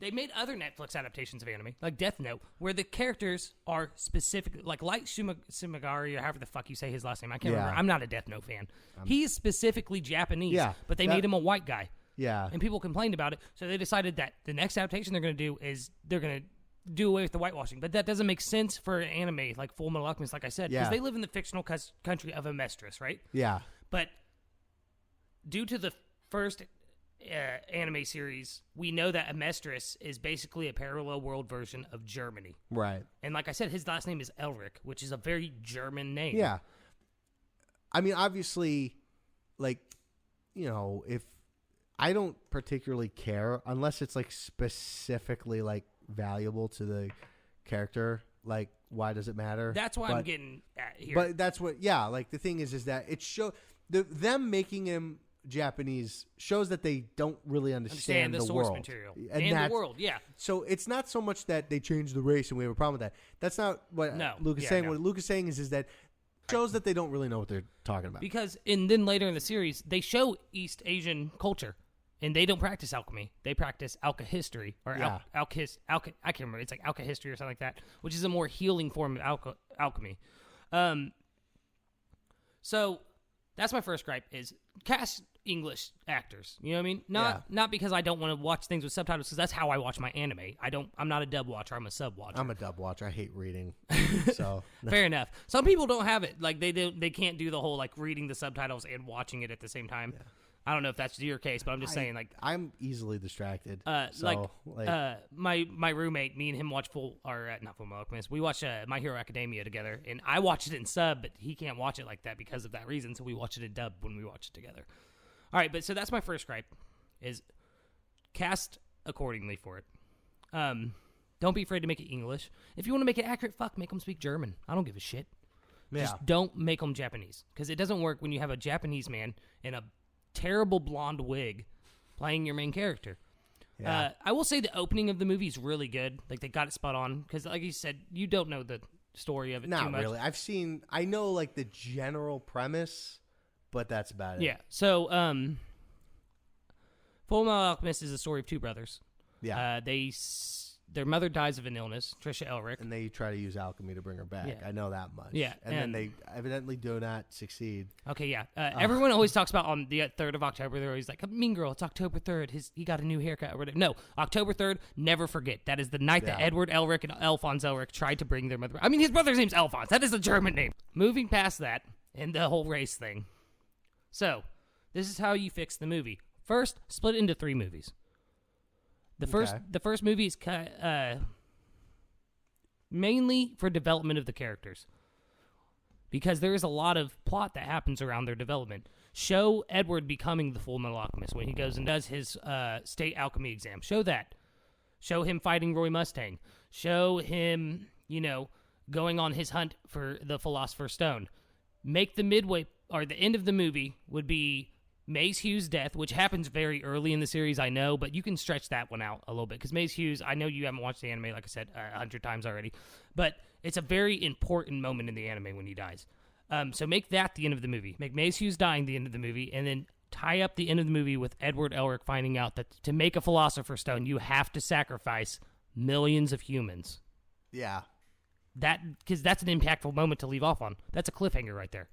[SPEAKER 1] They made other Netflix adaptations of anime, like Death Note, where the characters are specifically, like Light Shimagari, or however the fuck you say his last name. I can't remember. I'm not a Death Note fan. He's specifically Japanese, but they made him a white guy.
[SPEAKER 2] Yeah.
[SPEAKER 1] And people complained about it, so they decided that the next adaptation they're going to do is they're going to do away with the whitewashing. But that doesn't make sense for an anime like Full Metal Alchemist, like I said, because
[SPEAKER 2] Yeah.
[SPEAKER 1] they live in the fictional country of Amestris, right?
[SPEAKER 2] Yeah.
[SPEAKER 1] But due to the first anime series, we know that Amestris is basically a parallel world version of Germany.
[SPEAKER 2] Right.
[SPEAKER 1] And like I said, his last name is Elric, which is a very German name.
[SPEAKER 2] Yeah. I mean, obviously, like, you know, if I don't particularly care unless it's like specifically like valuable to the character, like, why does it matter?
[SPEAKER 1] That's why I'm getting at here.
[SPEAKER 2] But that's what, yeah, like the thing is that it them making him Japanese shows that they don't really understand
[SPEAKER 1] the source
[SPEAKER 2] world.
[SPEAKER 1] material and the world, yeah.
[SPEAKER 2] So it's not so much that they changed the race and we have a problem with that. That's not what Luke is saying.
[SPEAKER 1] No.
[SPEAKER 2] What Luke is saying is that shows that they don't really know what they're talking about.
[SPEAKER 1] Because then later in the series, they show East Asian culture, and they don't practice alchemy. They practice alchemy, or I can't remember. It's like alchemy or something like that, which is a more healing form of alchemy. So that's my first gripe: is cast English actors. You know what I mean? Not because I don't want to watch things with subtitles, because that's how I watch my anime. I'm not a dub watcher. I'm a sub watcher.
[SPEAKER 2] I'm a dub watcher. I hate reading. So
[SPEAKER 1] Fair enough. Some people don't have it. Like they can't do the whole like reading the subtitles and watching it at the same time. I don't know if that's your case, but I'm just saying, like,
[SPEAKER 2] I'm easily distracted.
[SPEAKER 1] My roommate, me and him watch not Full Metal Alchemist. We watch My Hero Academia together, and I watch it in sub, but he can't watch it like that because of that reason. So we watch it in dub when we watch it together. All right, but so that's my first gripe: is cast accordingly for it. Don't be afraid to make it English. If you want to make it accurate, make them speak German. I don't give a shit.
[SPEAKER 2] Yeah.
[SPEAKER 1] Just don't make them Japanese, because it doesn't work when you have a Japanese man in a terrible blonde wig playing your main character.
[SPEAKER 2] Yeah.
[SPEAKER 1] I will say the opening of the movie is really good. Like, they got it spot on, because like you said, you don't know the story of it too much.
[SPEAKER 2] Not really. I know like the general premise, but that's about it.
[SPEAKER 1] Yeah. So, Full Metal Alchemist is the story of two brothers.
[SPEAKER 2] Yeah.
[SPEAKER 1] Their mother dies of an illness, Trisha Elric.
[SPEAKER 2] And they try to use alchemy to bring her back.
[SPEAKER 1] Yeah.
[SPEAKER 2] I know that much.
[SPEAKER 1] Yeah.
[SPEAKER 2] And then they evidently do not succeed.
[SPEAKER 1] Okay, yeah. Everyone always talks about on the 3rd of October, they're always like, Mean Girl, it's October 3rd. He got a new haircut or whatever. No, October 3rd, never forget. That is the night that Edward Elric and Alphonse Elric tried to bring their mother. I mean, his brother's name's Alphonse. That is a German name. Moving past that and the whole race thing. So, this is how you fix the movie. First, split it into 3 movies. The first movie is mainly for development of the characters, because there is a lot of plot that happens around their development. Show Edward becoming the Full Metal Alchemist when he goes and does his state alchemy exam. Show that. Show him fighting Roy Mustang. Show him, going on his hunt for the Philosopher's Stone. Make the midway or the end of the movie would be Mace Hughes' death, which happens very early in the series, I know, but you can stretch that one out a little bit, because Mace Hughes, I know you haven't watched the anime, like I said, 100 times already, but it's a very important moment in the anime when he dies. So make that the end of the movie. Make Mace Hughes dying the end of the movie, and then tie up the end of the movie with Edward Elric finding out that to make a Philosopher's Stone, you have to sacrifice millions of humans.
[SPEAKER 2] Yeah.
[SPEAKER 1] Because that's an impactful moment to leave off on. That's a cliffhanger right there.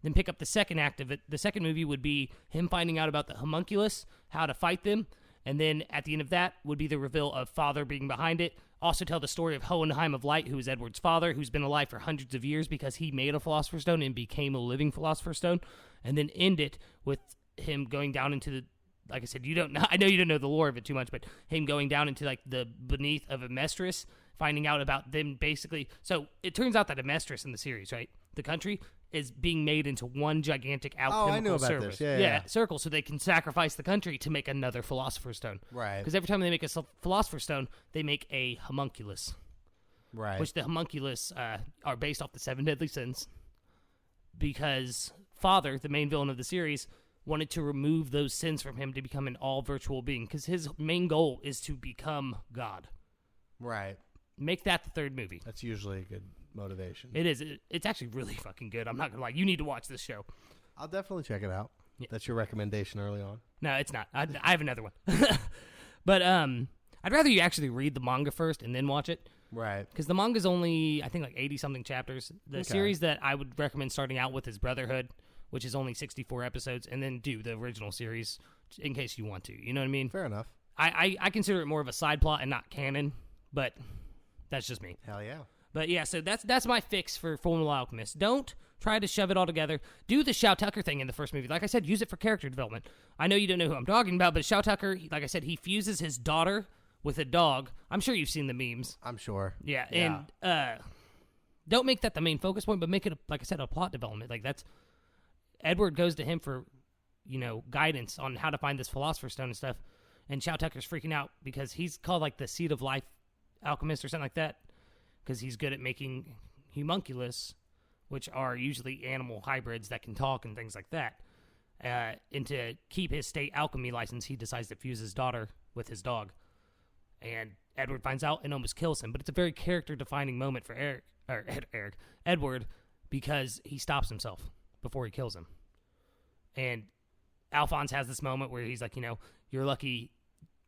[SPEAKER 1] Then pick up the second act of it. The second movie would be him finding out about the homunculus, how to fight them, and then at the end of that would be the reveal of Father being behind it. Also tell the story of Hohenheim of Light, who is Edward's father, who's been alive for hundreds of years because he made a Philosopher's Stone and became a living Philosopher's Stone, and then end it with him going down into the, like I said, I know you don't know the lore of it too much, but him going down into like the beneath of Amestris, finding out about them basically. So it turns out that Amestris in the series, right, the country, is being made into one gigantic alchemical
[SPEAKER 2] I know about
[SPEAKER 1] service.
[SPEAKER 2] this. Yeah.
[SPEAKER 1] Circle, so they can sacrifice the country to make another Philosopher's Stone.
[SPEAKER 2] Right.
[SPEAKER 1] Because every time they make a Philosopher's Stone, they make a homunculus.
[SPEAKER 2] Right.
[SPEAKER 1] Which the homunculus are based off the 7 deadly sins. Because Father, the main villain of the series, wanted to remove those sins from him to become an all-virtual being. Because his main goal is to become God.
[SPEAKER 2] Right.
[SPEAKER 1] Make that the third movie.
[SPEAKER 2] That's usually a good motivation.
[SPEAKER 1] It is. It's actually really fucking good. I'm not gonna lie. You need to watch this show.
[SPEAKER 2] I'll definitely check it out.
[SPEAKER 1] Yeah.
[SPEAKER 2] That's your recommendation early on.
[SPEAKER 1] No, it's not. I have another one. But I'd rather you actually read the manga first and then watch it.
[SPEAKER 2] Right.
[SPEAKER 1] Because the manga's only, I think, like 80-something chapters. The series that I would recommend starting out with is Brotherhood, which is only 64 episodes, and then do the original series in case you want to. You know what I mean?
[SPEAKER 2] Fair enough.
[SPEAKER 1] I consider it more of a side plot and not canon, but that's just me.
[SPEAKER 2] Hell yeah.
[SPEAKER 1] But yeah, so that's my fix for Full Metal Alchemist. Don't try to shove it all together. Do the Shao Tucker thing in the first movie. Like I said, use it for character development. I know you don't know who I'm talking about, but Shao Tucker, like I said, he fuses his daughter with a dog. I'm sure you've seen the memes.
[SPEAKER 2] I'm sure.
[SPEAKER 1] Yeah. And don't make that the main focus point, but make it, like I said, a plot development. Like that's Edward goes to him for, guidance on how to find this Philosopher's Stone and stuff. And Shao Tucker's freaking out because he's called like the Seed of Life alchemist or something like that. Because he's good at making homunculus, which are usually animal hybrids that can talk and things like that. And to keep his state alchemy license, he decides to fuse his daughter with his dog. And Edward finds out and almost kills him. But it's a very character-defining moment for Edward, because he stops himself before he kills him. And Alphonse has this moment where he's like, you're lucky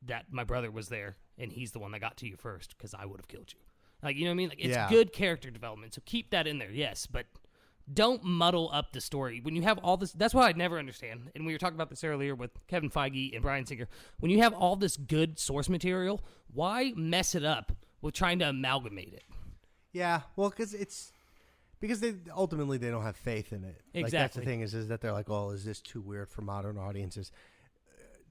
[SPEAKER 1] that my brother was there, and he's the one that got to you first, because I would have killed you. Like, you know what I mean? Like, it's good character development, so keep that in there, yes, but don't muddle up the story. When you have all this, that's what I never understand, and we were talking about this earlier with Kevin Feige and Bryan Singer. When you have all this good source material, why mess it up with trying to amalgamate it?
[SPEAKER 2] Yeah, well, because because they ultimately they don't have faith in it.
[SPEAKER 1] Exactly.
[SPEAKER 2] Like, that's the thing is that they're like, oh, is this too weird for modern audiences?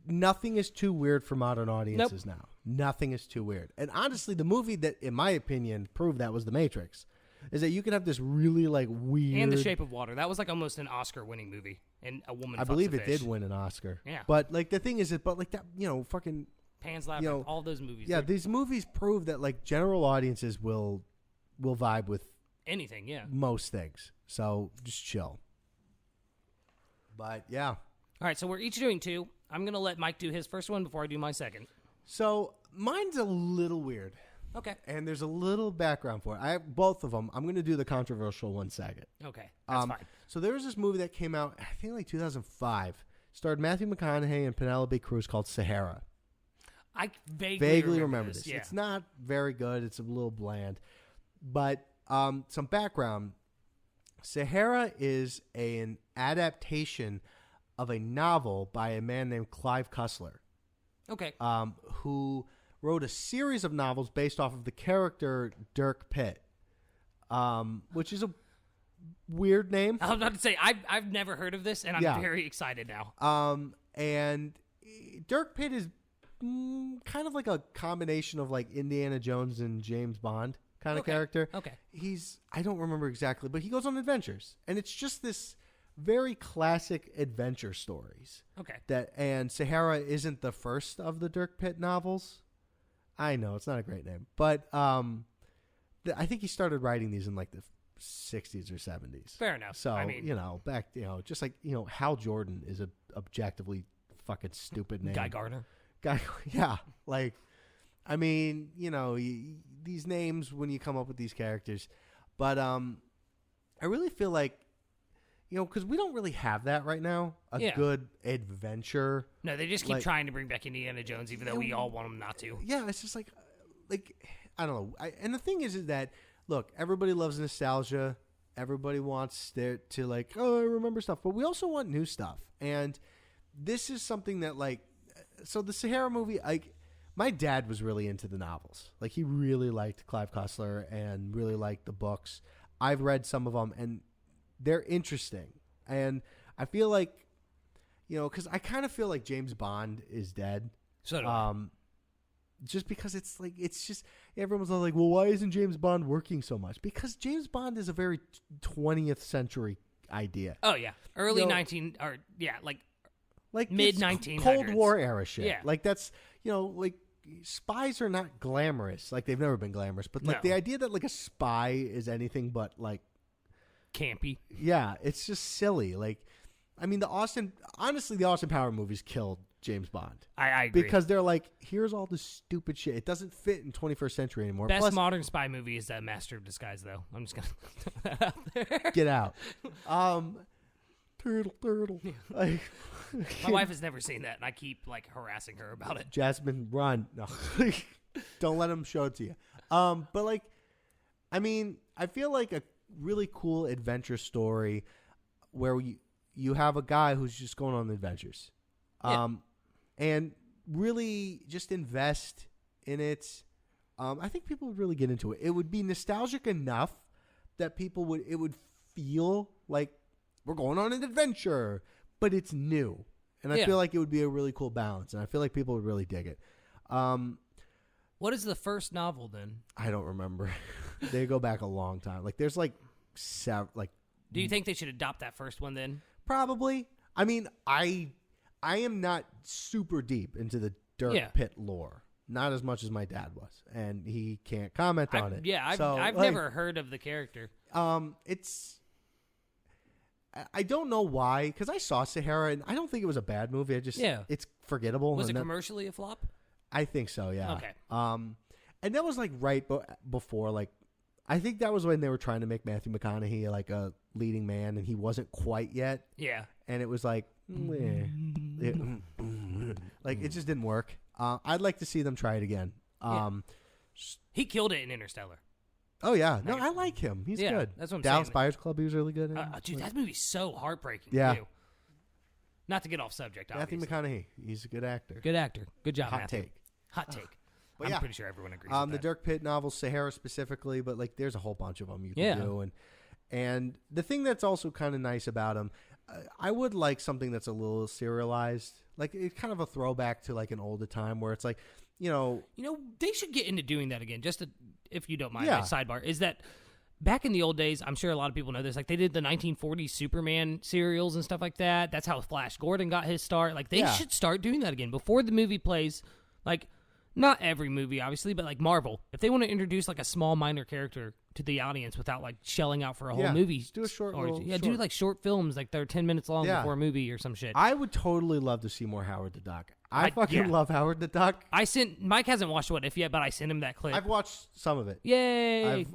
[SPEAKER 2] Nothing is too weird for modern audiences now. Nothing is too weird. And honestly, the movie that, in my opinion, proved that was The Matrix. Is that you can have this really like weird...
[SPEAKER 1] And The Shape of Water. That was like almost an Oscar-winning movie. And a woman
[SPEAKER 2] I
[SPEAKER 1] fucks
[SPEAKER 2] believe
[SPEAKER 1] a
[SPEAKER 2] it
[SPEAKER 1] fish.
[SPEAKER 2] did win an Oscar.
[SPEAKER 1] Yeah.
[SPEAKER 2] But like the thing is, but like that, fucking...
[SPEAKER 1] Pan's Labyrinth, all those movies.
[SPEAKER 2] Yeah, these movies prove that like general audiences will vibe with
[SPEAKER 1] anything, yeah.
[SPEAKER 2] most things. So just chill. But yeah.
[SPEAKER 1] All right, so we're each doing 2. I'm going to let Mike do his first one before I do my second.
[SPEAKER 2] So mine's a little weird.
[SPEAKER 1] Okay.
[SPEAKER 2] And there's a little background for it. I have both of them. I'm going to do the controversial one second.
[SPEAKER 1] Okay, that's fine.
[SPEAKER 2] So there was this movie that came out, I think like 2005. Starred Matthew McConaughey and Penelope Cruz called Sahara.
[SPEAKER 1] I vaguely
[SPEAKER 2] remember this.
[SPEAKER 1] Yeah.
[SPEAKER 2] It's not very good. It's a little bland. But some background. Sahara is an adaptation of a novel by a man named Clive Cussler.
[SPEAKER 1] Okay.
[SPEAKER 2] Who wrote a series of novels based off of the character Dirk Pitt, which is a weird name.
[SPEAKER 1] I was about to say, I've never heard of this, and I'm very excited now.
[SPEAKER 2] And Dirk Pitt is kind of like a combination of like Indiana Jones and James Bond kind of character.
[SPEAKER 1] Okay.
[SPEAKER 2] I don't remember exactly, but he goes on adventures, and it's just this very classic adventure stories.
[SPEAKER 1] Okay.
[SPEAKER 2] And Sahara isn't the first of the Dirk Pitt novels. I know it's not a great name, but I think he started writing these in like the 60s or 70s.
[SPEAKER 1] Fair enough.
[SPEAKER 2] So
[SPEAKER 1] I mean,
[SPEAKER 2] back just like Hal Jordan is a objectively fucking stupid name.
[SPEAKER 1] Guy Gardner.
[SPEAKER 2] Yeah, like I mean, these names when you come up with these characters, but I really feel like because we don't really have that right now. A good adventure.
[SPEAKER 1] No, they just keep trying to bring back Indiana Jones, even though we all want them not to.
[SPEAKER 2] Yeah, it's just like I don't know. And the thing is that look, everybody loves nostalgia. Everybody wants to like, oh, I remember stuff, but we also want new stuff. And this is something that so the Sahara movie, my dad was really into the novels. Like he really liked Clive Cussler and really liked the books. I've read some of them and they're interesting. And I feel like, because I kind of feel like James Bond is dead.
[SPEAKER 1] So do I.
[SPEAKER 2] Just because it's just everyone's like, well, why isn't James Bond working so much? Because James Bond is a very 20th century idea.
[SPEAKER 1] Oh yeah, early 19 or like mid 1900s,
[SPEAKER 2] Cold War era shit.
[SPEAKER 1] Yeah,
[SPEAKER 2] like that's like spies are not glamorous. Like they've never been glamorous, but like the idea that like a spy is anything but like
[SPEAKER 1] campy.
[SPEAKER 2] Yeah, it's just silly. Like, I mean, the Austin Power movies killed James Bond.
[SPEAKER 1] I agree.
[SPEAKER 2] Because they're like, here's all this stupid shit. It doesn't fit in 21st century anymore.
[SPEAKER 1] Best modern spy movie is Master of Disguise, though. I'm just going to throw that out there.
[SPEAKER 2] Get out. Turtle. Like,
[SPEAKER 1] my wife has never seen that, and I keep harassing her about it.
[SPEAKER 2] Jasmine, run. No. Don't let him show it to you. But I mean, I feel like a really cool adventure story where you have a guy who's just going on adventures. And really just invest in it. I think people would really get into it. It would be nostalgic enough that it would feel like we're going on an adventure, but it's new. And I feel like it would be a really cool balance. And I feel like people would really dig it.
[SPEAKER 1] What is the first novel then?
[SPEAKER 2] I don't remember. They go back a long time. Like there's
[SPEAKER 1] Do you think they should adopt that first one then?
[SPEAKER 2] Probably. I mean, I am not super deep into the Dirk Pitt lore. Not as much as my dad was, and he can't comment on it.
[SPEAKER 1] Yeah, I've never heard of the character.
[SPEAKER 2] I don't know why, because I saw Sahara, and I don't think it was a bad movie. It's forgettable.
[SPEAKER 1] Was it commercially a flop?
[SPEAKER 2] I think so, yeah.
[SPEAKER 1] Okay.
[SPEAKER 2] And that was right before, I think that was when they were trying to make Matthew McConaughey like a leading man, and he wasn't quite yet.
[SPEAKER 1] Yeah.
[SPEAKER 2] And it was like, it just didn't work. I'd like to see them try it again.
[SPEAKER 1] He killed it in Interstellar.
[SPEAKER 2] Oh yeah, no, I like him. He's good.
[SPEAKER 1] That's what I'm
[SPEAKER 2] Dallas
[SPEAKER 1] saying.
[SPEAKER 2] Buyers Club, he was really good.
[SPEAKER 1] Dude, that movie's so heartbreaking.
[SPEAKER 2] Yeah.
[SPEAKER 1] Too. Not to get off subject,
[SPEAKER 2] Matthew
[SPEAKER 1] obviously.
[SPEAKER 2] McConaughey, he's a good actor.
[SPEAKER 1] Good actor. Good job,
[SPEAKER 2] Hot
[SPEAKER 1] Matthew.
[SPEAKER 2] take.
[SPEAKER 1] Hot take.
[SPEAKER 2] But
[SPEAKER 1] I'm pretty sure everyone agrees with
[SPEAKER 2] the
[SPEAKER 1] that.
[SPEAKER 2] Dirk Pitt novels, Sahara specifically, but there's a whole bunch of them you can do. And the thing that's also kind of nice about him, I would like something that's a little serialized. Like, it's kind of a throwback to like an older time where it's like,
[SPEAKER 1] they should get into doing that again. Just to, if you don't mind,
[SPEAKER 2] Yeah.
[SPEAKER 1] my sidebar is that back in the old days, I'm sure a lot of people know this. Like, they did the 1940s Superman serials and stuff like that. That's how Flash Gordon got his start. Like, they should start doing that again before the movie plays. Like, not every movie, obviously, but like Marvel, if they want to introduce like a small minor character to the audience without like shelling out for a whole movie,
[SPEAKER 2] do a short.
[SPEAKER 1] do like short films, like they're 10 minutes long
[SPEAKER 2] Yeah.
[SPEAKER 1] before a movie or some shit.
[SPEAKER 2] I would totally love to see more Howard the Duck. I fucking love Howard the Duck.
[SPEAKER 1] Mike hasn't watched What If yet, but I sent him that clip.
[SPEAKER 2] I've watched some of it.
[SPEAKER 1] Yay!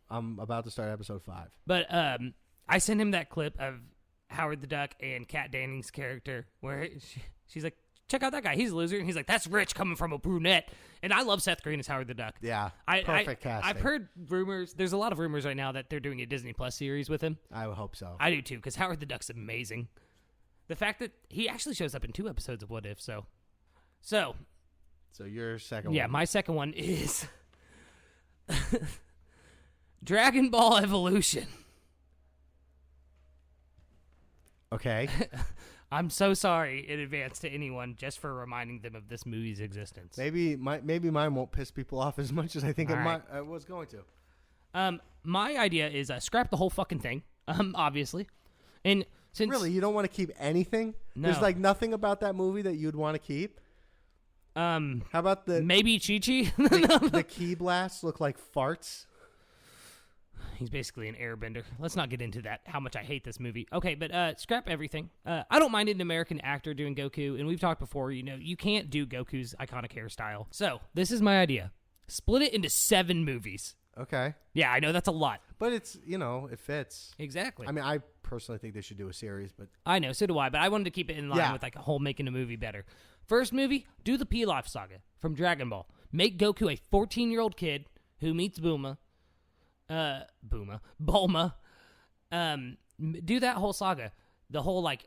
[SPEAKER 2] I'm about to start episode 5.
[SPEAKER 1] But I sent him that clip of Howard the Duck and Kat Dennings' character where she's like, check out that guy. He's a loser. And he's like, that's rich coming from a brunette. And I love Seth Green as Howard the Duck.
[SPEAKER 2] Yeah. Perfect casting.
[SPEAKER 1] I've heard rumors. There's a lot of rumors right now that they're doing a Disney Plus series with him.
[SPEAKER 2] I would hope so.
[SPEAKER 1] I do too, because Howard the Duck's amazing. The fact that he actually shows up in 2 episodes of What If, so
[SPEAKER 2] your second one.
[SPEAKER 1] yeah, my second one is Dragon Ball Evolution.
[SPEAKER 2] Okay.
[SPEAKER 1] I'm so sorry in advance to anyone just for reminding them of this movie's existence.
[SPEAKER 2] Maybe mine won't piss people off as much as I think
[SPEAKER 1] All
[SPEAKER 2] I was going to.
[SPEAKER 1] My idea is scrap the whole fucking thing, obviously. And since
[SPEAKER 2] Really, you don't want to keep anything?
[SPEAKER 1] No.
[SPEAKER 2] There's like nothing about that movie that you'd want to keep? How about
[SPEAKER 1] maybe Chi-Chi?
[SPEAKER 2] the key blasts look like farts?
[SPEAKER 1] He's basically an airbender. Let's not get into that, how much I hate this movie. Okay, but scrap everything. I don't mind an American actor doing Goku, and we've talked before, you can't do Goku's iconic hairstyle. So, this is my idea. Split it into 7 movies.
[SPEAKER 2] Okay.
[SPEAKER 1] Yeah, I know that's a lot.
[SPEAKER 2] But it's, it fits.
[SPEAKER 1] Exactly.
[SPEAKER 2] I mean, I personally think they should do a series, but...
[SPEAKER 1] I know, so do I, but I wanted to keep it in line with like a whole making a movie better. First movie, do the Pilaf saga from Dragon Ball. Make Goku a 14-year-old kid who meets Bulma. Do that whole saga. The whole, and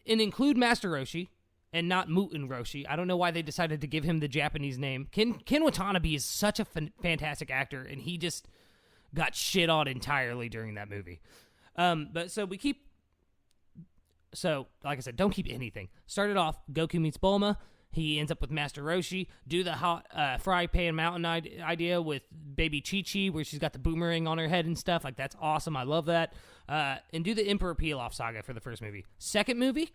[SPEAKER 1] include Master Roshi and not Muten Roshi. I don't know why they decided to give him the Japanese name. Ken Watanabe is such a fantastic actor, and he just got shit on entirely during that movie. So, like I said, don't keep anything. Start it off, Goku meets Bulma. He ends up with Master Roshi. Do the hot fry pan mountain idea with baby Chi-Chi, where she's got the boomerang on her head and stuff. Like, that's awesome. I love that. And do the Emperor Pilaf saga for the first movie. Second movie,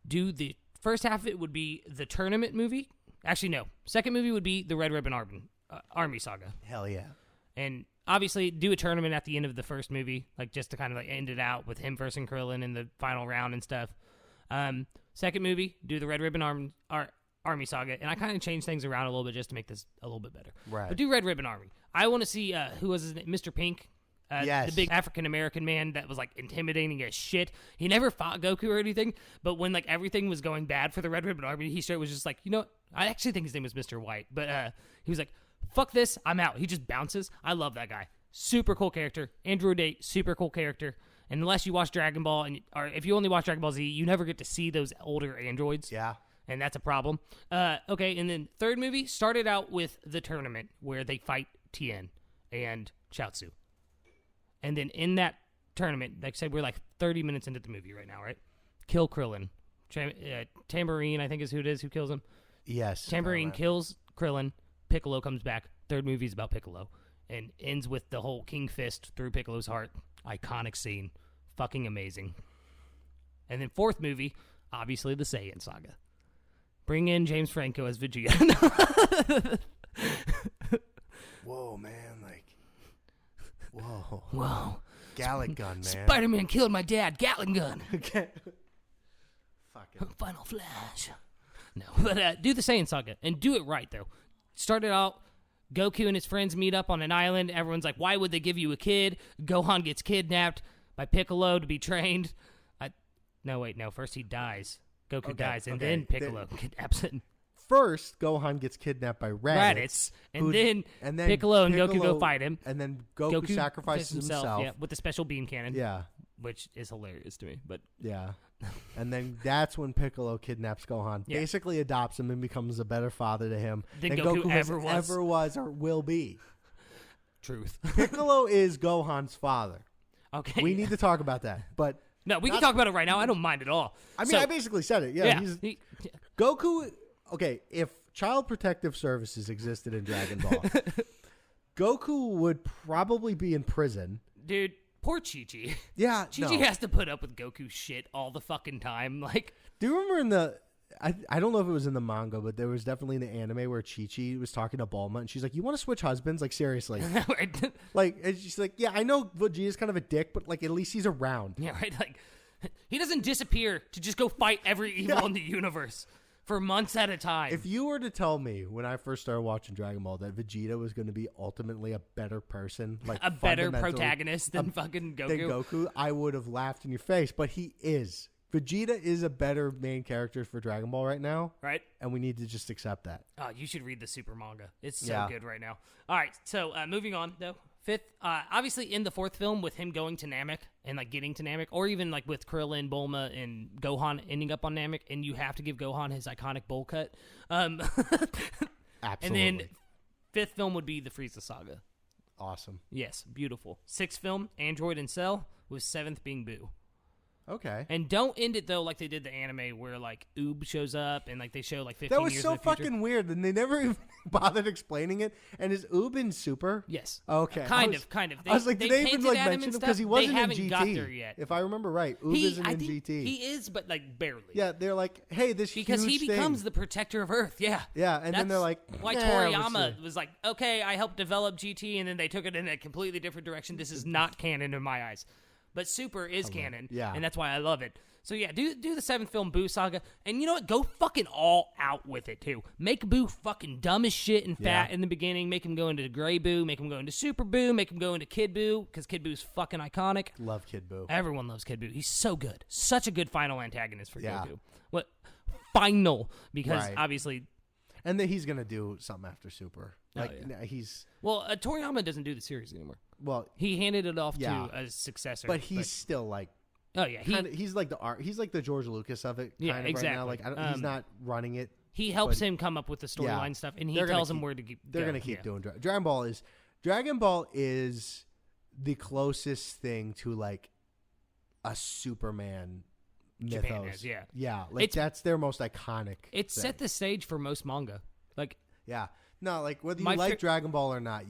[SPEAKER 1] do the first half of it would be the tournament movie. Actually, no. Second movie would be the Red Ribbon Army saga.
[SPEAKER 2] Hell yeah.
[SPEAKER 1] And obviously, do a tournament at the end of the first movie, just to kind of end it out with him versus Krillin in the final round and stuff. Second movie, do the Red Ribbon Army saga, and I kind of changed things around a little bit just to make this a little bit better.
[SPEAKER 2] Right.
[SPEAKER 1] But do Red Ribbon Army. I want to see who was his name, Mr. Pink.
[SPEAKER 2] Yes.
[SPEAKER 1] The big African American man that was intimidating as shit. He never fought Goku or anything, but when everything was going bad for the Red Ribbon Army, he was just you know what? I actually think his name was Mr. White, but he was like, fuck this, I'm out. He just bounces. I love that guy. Super cool character. Android 8, super cool character. And unless you watch Dragon Ball, or if you only watch Dragon Ball Z, you never get to see those older androids.
[SPEAKER 2] Yeah.
[SPEAKER 1] And that's a problem. Okay, and then third movie started out with the tournament where they fight Tien and Chaozu. And then in that tournament, like I said, we're 30 minutes into the movie right now, right? Kill Krillin. Tambourine, I think is who it is who kills him.
[SPEAKER 2] Yes.
[SPEAKER 1] Tambourine kills Krillin. Piccolo comes back. Third movie is about Piccolo. And ends with the whole King Fist through Piccolo's heart. Iconic scene. Fucking amazing. And then fourth movie, obviously the Saiyan saga. Bring in James Franco as Vegeta.
[SPEAKER 2] Whoa, man. Whoa.
[SPEAKER 1] Whoa.
[SPEAKER 2] Gallic gun, man.
[SPEAKER 1] Spider-Man killed my dad. Gatling gun.
[SPEAKER 2] Okay. Fucking.
[SPEAKER 1] Final Flash. No, but do the Saiyan saga. And do it right, though. Start it out. Goku and his friends meet up on an island. Everyone's like, why would they give you a kid? Gohan gets kidnapped by Piccolo to be trained. No, first he dies. Goku dies, and then Piccolo kidnaps him.
[SPEAKER 2] First, Gohan gets kidnapped by Raditz.
[SPEAKER 1] And then Piccolo and Goku go fight him.
[SPEAKER 2] And then Goku sacrifices himself.
[SPEAKER 1] Yeah, with the special beam cannon.
[SPEAKER 2] Yeah.
[SPEAKER 1] Which is hilarious to me. But
[SPEAKER 2] yeah. And then that's when Piccolo kidnaps Gohan.
[SPEAKER 1] Yeah.
[SPEAKER 2] Basically adopts him and becomes a better father to him
[SPEAKER 1] than
[SPEAKER 2] than
[SPEAKER 1] Goku
[SPEAKER 2] Goku
[SPEAKER 1] ever
[SPEAKER 2] ever was or will be.
[SPEAKER 1] Truth.
[SPEAKER 2] Piccolo is Gohan's father.
[SPEAKER 1] Okay.
[SPEAKER 2] We need to talk about that. But
[SPEAKER 1] no, we can talk about it right now. I don't mind at all.
[SPEAKER 2] I mean, I basically said it. Yeah. Goku. Okay, if Child Protective Services existed in Dragon Ball, Goku would probably be in prison.
[SPEAKER 1] Dude, poor Chi-Chi.
[SPEAKER 2] Yeah,
[SPEAKER 1] Chi-Chi has to put up with Goku shit all the fucking time. Like,
[SPEAKER 2] do you remember in the... I don't know if it was in the manga, but there was definitely in the anime where Chi-Chi was talking to Bulma, and she's like, "You want to switch husbands? Like, seriously?" Like, and she's like, "Yeah, I know Vegeta's kind of a dick, but like, at least he's around."
[SPEAKER 1] Yeah, right. Like, he doesn't disappear to just go fight every evil in the universe for months at a time.
[SPEAKER 2] If you were to tell me when I first started watching Dragon Ball that Vegeta was going to be ultimately a better person, like
[SPEAKER 1] a better protagonist than fucking Goku,
[SPEAKER 2] I would have laughed in your face. But he is. Vegeta is a better main character for Dragon Ball right now.
[SPEAKER 1] Right.
[SPEAKER 2] And we need to just accept that.
[SPEAKER 1] Oh, you should read the Super manga. It's so good right now. All right. So moving on, though. Fifth, obviously in the fourth film with him going to Namek and like getting to Namek, or even like with Krillin, Bulma, and Gohan ending up on Namek, and you have to give Gohan his iconic bowl cut.
[SPEAKER 2] Absolutely.
[SPEAKER 1] And then fifth film would be the Frieza saga.
[SPEAKER 2] Awesome.
[SPEAKER 1] Yes, beautiful. Sixth film, Android and Cell, with seventh being Boo.
[SPEAKER 2] Okay.
[SPEAKER 1] And don't end it, though, like they did the anime where, like, Oob shows up and, like, they show, like, 15
[SPEAKER 2] that was
[SPEAKER 1] years
[SPEAKER 2] so
[SPEAKER 1] in the future.
[SPEAKER 2] fucking weird, and they never even bothered explaining it. And is Oob in Super?
[SPEAKER 1] Yes.
[SPEAKER 2] Okay.
[SPEAKER 1] Kind of.
[SPEAKER 2] I was like, did they even, like, mention him? Because he wasn't in GT.
[SPEAKER 1] Got there yet.
[SPEAKER 2] If I remember right, Oob isn't in GT.
[SPEAKER 1] He is, but, like, barely.
[SPEAKER 2] Yeah, they're like, hey, this
[SPEAKER 1] because
[SPEAKER 2] huge
[SPEAKER 1] he becomes the protector of Earth, yeah.
[SPEAKER 2] Yeah, and then they're like,
[SPEAKER 1] why Toriyama was like, okay, I helped develop GT, and then they took it in a completely different direction. This is not canon in my eyes. But Super is canon, and that's why I love it. So yeah, do the seventh film Boo saga, and you know what? Go fucking all out with it too. Make Boo fucking dumb as shit and fat in the beginning. Make him go into Gray Boo. Make him go into Super Boo. Make him go into Kid Boo because Kid Boo's fucking iconic.
[SPEAKER 2] Love Kid Boo.
[SPEAKER 1] Everyone loves Kid Boo. He's so good. Such a good final antagonist for Goku. What final? Because obviously.
[SPEAKER 2] And then he's gonna do something after Super. Like he's
[SPEAKER 1] Toriyama doesn't do the series anymore.
[SPEAKER 2] Well,
[SPEAKER 1] he handed it off to a successor,
[SPEAKER 2] but he's still like.
[SPEAKER 1] Oh yeah,
[SPEAKER 2] he's like the art. He's like the George Lucas of it. Kind of
[SPEAKER 1] exactly.
[SPEAKER 2] Right now. Like he's not running it.
[SPEAKER 1] He helps him come up with the storyline stuff, and he tells him where to go.
[SPEAKER 2] They're gonna keep doing Dragon Ball. Dragon Ball is the closest thing to like a Superman mythos.
[SPEAKER 1] Japan has,
[SPEAKER 2] Like that's their most iconic.
[SPEAKER 1] It set the stage for most manga. Like
[SPEAKER 2] like whether you like Dragon Ball or not,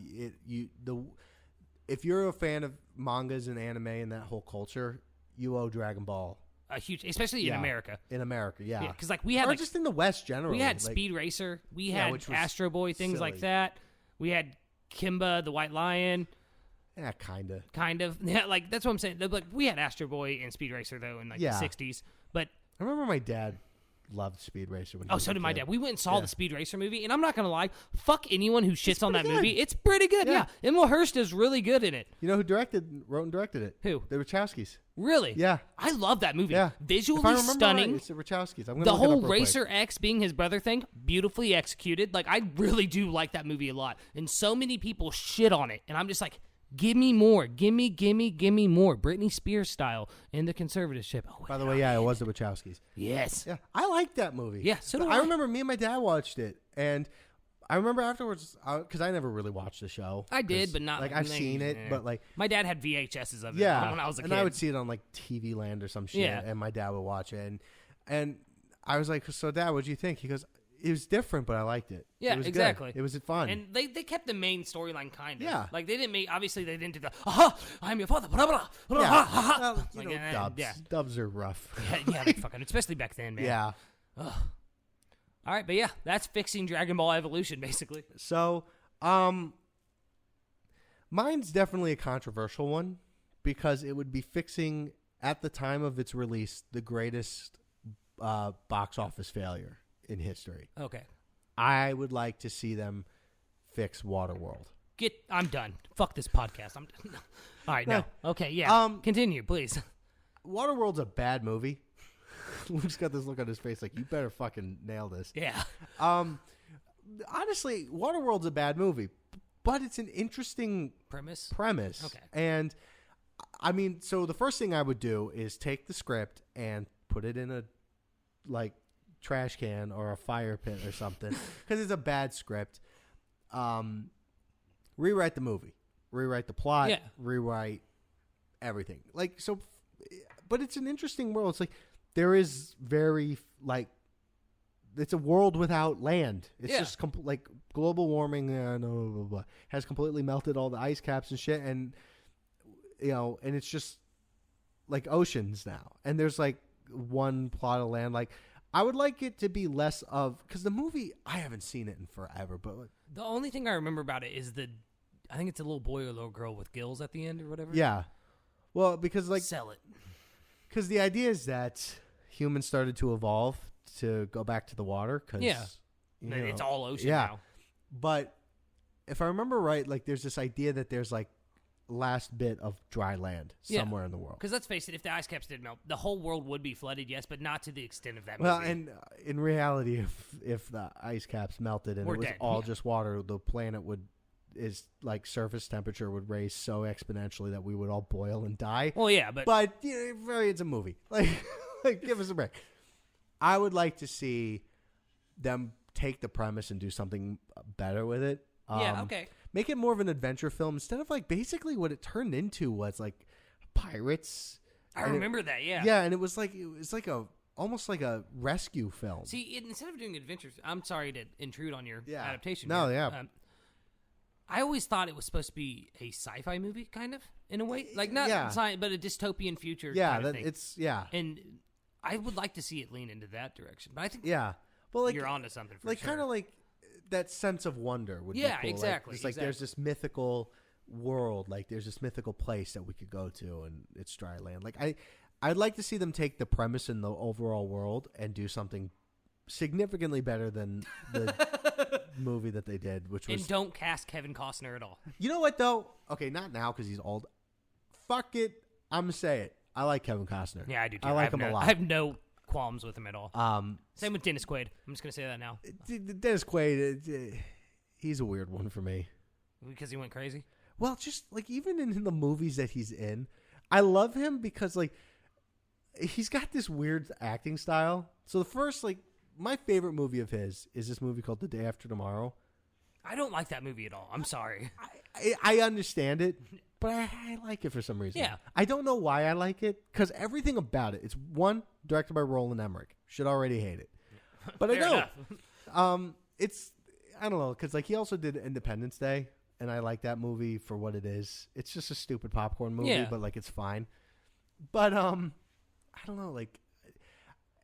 [SPEAKER 2] if you're a fan of mangas and anime and that whole culture. You owe Dragon Ball
[SPEAKER 1] a huge, especially in America.
[SPEAKER 2] In America,
[SPEAKER 1] because like we had,
[SPEAKER 2] or just in the West generally.
[SPEAKER 1] We had Speed Racer, we had Astro Boy, things
[SPEAKER 2] silly.
[SPEAKER 1] like that. We had Kimba, the White Lion.
[SPEAKER 2] Yeah, kind of.
[SPEAKER 1] Yeah, like that's what I'm saying. Like we had Astro Boy and Speed Racer though in like the '60s, but
[SPEAKER 2] I remember my dad loved Speed Racer. When
[SPEAKER 1] so did my dad. We went and saw the Speed Racer movie, and I'm not gonna lie, fuck anyone who shits on that movie. It's pretty good. Yeah, Emil Hirsch is really good in it.
[SPEAKER 2] You know who wrote and directed it?
[SPEAKER 1] Who?
[SPEAKER 2] The Wachowskis.
[SPEAKER 1] Really?
[SPEAKER 2] Yeah.
[SPEAKER 1] I love that movie.
[SPEAKER 2] Yeah.
[SPEAKER 1] Visually stunning.
[SPEAKER 2] Right, it's the Wachowskis. I'm gonna
[SPEAKER 1] the
[SPEAKER 2] look it
[SPEAKER 1] whole
[SPEAKER 2] up real
[SPEAKER 1] Racer
[SPEAKER 2] quick.
[SPEAKER 1] X being his brother thing, beautifully executed. Like I really do like that movie a lot, and so many people shit on it, and I'm just like. Give me more. Give me more. Britney Spears style in the conservatorship. Oh,
[SPEAKER 2] by the way, it was the Wachowskis.
[SPEAKER 1] Yes.
[SPEAKER 2] Yeah, I liked that movie.
[SPEAKER 1] Yeah, so do
[SPEAKER 2] I remember me and my dad watched it, and I remember afterwards, because I never really watched the show.
[SPEAKER 1] I did, but not...
[SPEAKER 2] Like, I've seen it, but like...
[SPEAKER 1] My dad had VHSs of it when I was a kid.
[SPEAKER 2] And I would see it on like TV Land or some shit, and my dad would watch it. And I was like, so Dad, what'd you think? He goes... It was different, but I liked it.
[SPEAKER 1] Yeah,
[SPEAKER 2] it was
[SPEAKER 1] exactly.
[SPEAKER 2] Good. It was fun.
[SPEAKER 1] And they kept the main storyline kind of.
[SPEAKER 2] Yeah.
[SPEAKER 1] Like, they didn't make... Obviously, they didn't do the, I'm your father, blah, blah, blah,
[SPEAKER 2] Well,
[SPEAKER 1] like,
[SPEAKER 2] dubs. Yeah. Dubs are rough.
[SPEAKER 1] They fucking... Especially back then, man.
[SPEAKER 2] Yeah.
[SPEAKER 1] Ugh. All right, but yeah, that's fixing Dragon Ball Evolution, basically.
[SPEAKER 2] So, mine's definitely a controversial one because it would be fixing, at the time of its release, the greatest box office failure in history.
[SPEAKER 1] Okay.
[SPEAKER 2] I would like to see them fix Waterworld.
[SPEAKER 1] I'm done. Fuck this podcast. I'm done. All right, no. Okay, yeah. Continue, please.
[SPEAKER 2] Waterworld's a bad movie. Luke's got this look on his face like, you better fucking nail this.
[SPEAKER 1] Yeah.
[SPEAKER 2] Honestly, Waterworld's a bad movie, but it's an interesting
[SPEAKER 1] premise.
[SPEAKER 2] Okay. And, I mean, so the first thing I would do is take the script and put it in a, like, trash can or a fire pit or something because it's a bad script. Rewrite the movie, rewrite the plot,
[SPEAKER 1] Yeah.
[SPEAKER 2] rewrite everything. Like, so, but it's an interesting world. It's like there is very like it's a world without land. It's just like global warming blah, blah, blah, has completely melted all the ice caps and shit, and and it's just like oceans now. And there's like one plot of land. Like, I would like it to be less of, because the movie, I haven't seen it in forever, but
[SPEAKER 1] the only thing I remember about it is I think it's a little boy or little girl with gills at the end or whatever.
[SPEAKER 2] yeah, well, because like
[SPEAKER 1] sell it.
[SPEAKER 2] Because the idea is that humans started to evolve to go back to the water. Cause,
[SPEAKER 1] It's all ocean
[SPEAKER 2] yeah.
[SPEAKER 1] now.
[SPEAKER 2] But if I remember right, like there's this idea that there's like last bit of dry land somewhere in the world.
[SPEAKER 1] Because let's face it, if the ice caps did melt, the whole world would be flooded, yes, but not to the extent of that
[SPEAKER 2] Well,
[SPEAKER 1] movie.
[SPEAKER 2] and in reality, if the ice caps melted and
[SPEAKER 1] We're
[SPEAKER 2] it was
[SPEAKER 1] dead.
[SPEAKER 2] all just water, the planet is like surface temperature would raise so exponentially that we would all boil and die.
[SPEAKER 1] Well, yeah, but
[SPEAKER 2] It's a movie. Like give us a break. I would like to see them take the premise and do something better with it.
[SPEAKER 1] okay.
[SPEAKER 2] Make it more of an adventure film instead of like basically what it turned into was like pirates.
[SPEAKER 1] I remember that, yeah.
[SPEAKER 2] Yeah, and it was like almost like a rescue film.
[SPEAKER 1] See, instead of doing adventures, I'm sorry to intrude on your adaptation.
[SPEAKER 2] No,
[SPEAKER 1] here.
[SPEAKER 2] yeah.
[SPEAKER 1] I always thought it was supposed to be a sci-fi movie, kind of, in a way. Like, not sci, but a dystopian future kind of thing. And I would like to see it lean into that direction. But I think you're onto something for
[SPEAKER 2] like
[SPEAKER 1] sure.
[SPEAKER 2] kind of like that sense of wonder would be cool.
[SPEAKER 1] Exactly.
[SPEAKER 2] It's like there's this mythical world, like there's this mythical place that we could go to, and it's dry land. Like I'd like to see them take the premise in the overall world and do something significantly better than the movie that they did, which was...
[SPEAKER 1] And don't cast Kevin Costner at all.
[SPEAKER 2] You know what, though? Okay, not now because he's old. Fuck it. I'm going to say it. I like Kevin Costner.
[SPEAKER 1] Yeah, I do too.
[SPEAKER 2] I like him a lot.
[SPEAKER 1] I have no qualms with him at all. Same with Dennis Quaid. I'm just going to say that now.
[SPEAKER 2] Dennis Quaid, he's a weird one for me.
[SPEAKER 1] Because he went crazy?
[SPEAKER 2] Well, just like even in the movies that he's in, I love him because like he's got this weird acting style. So the first, like, my favorite movie of his is this movie called The Day After Tomorrow.
[SPEAKER 1] I don't like that movie at all. I'm sorry.
[SPEAKER 2] I understand it, but I like it for some reason.
[SPEAKER 1] Yeah.
[SPEAKER 2] I don't know why I like it, because everything about it. It's directed by Roland Emmerich. Should already hate it. But I don't. It's, I don't know, because like he also did Independence Day, and I like that movie for what it is. It's just a stupid popcorn movie, but like it's fine. But I don't know, like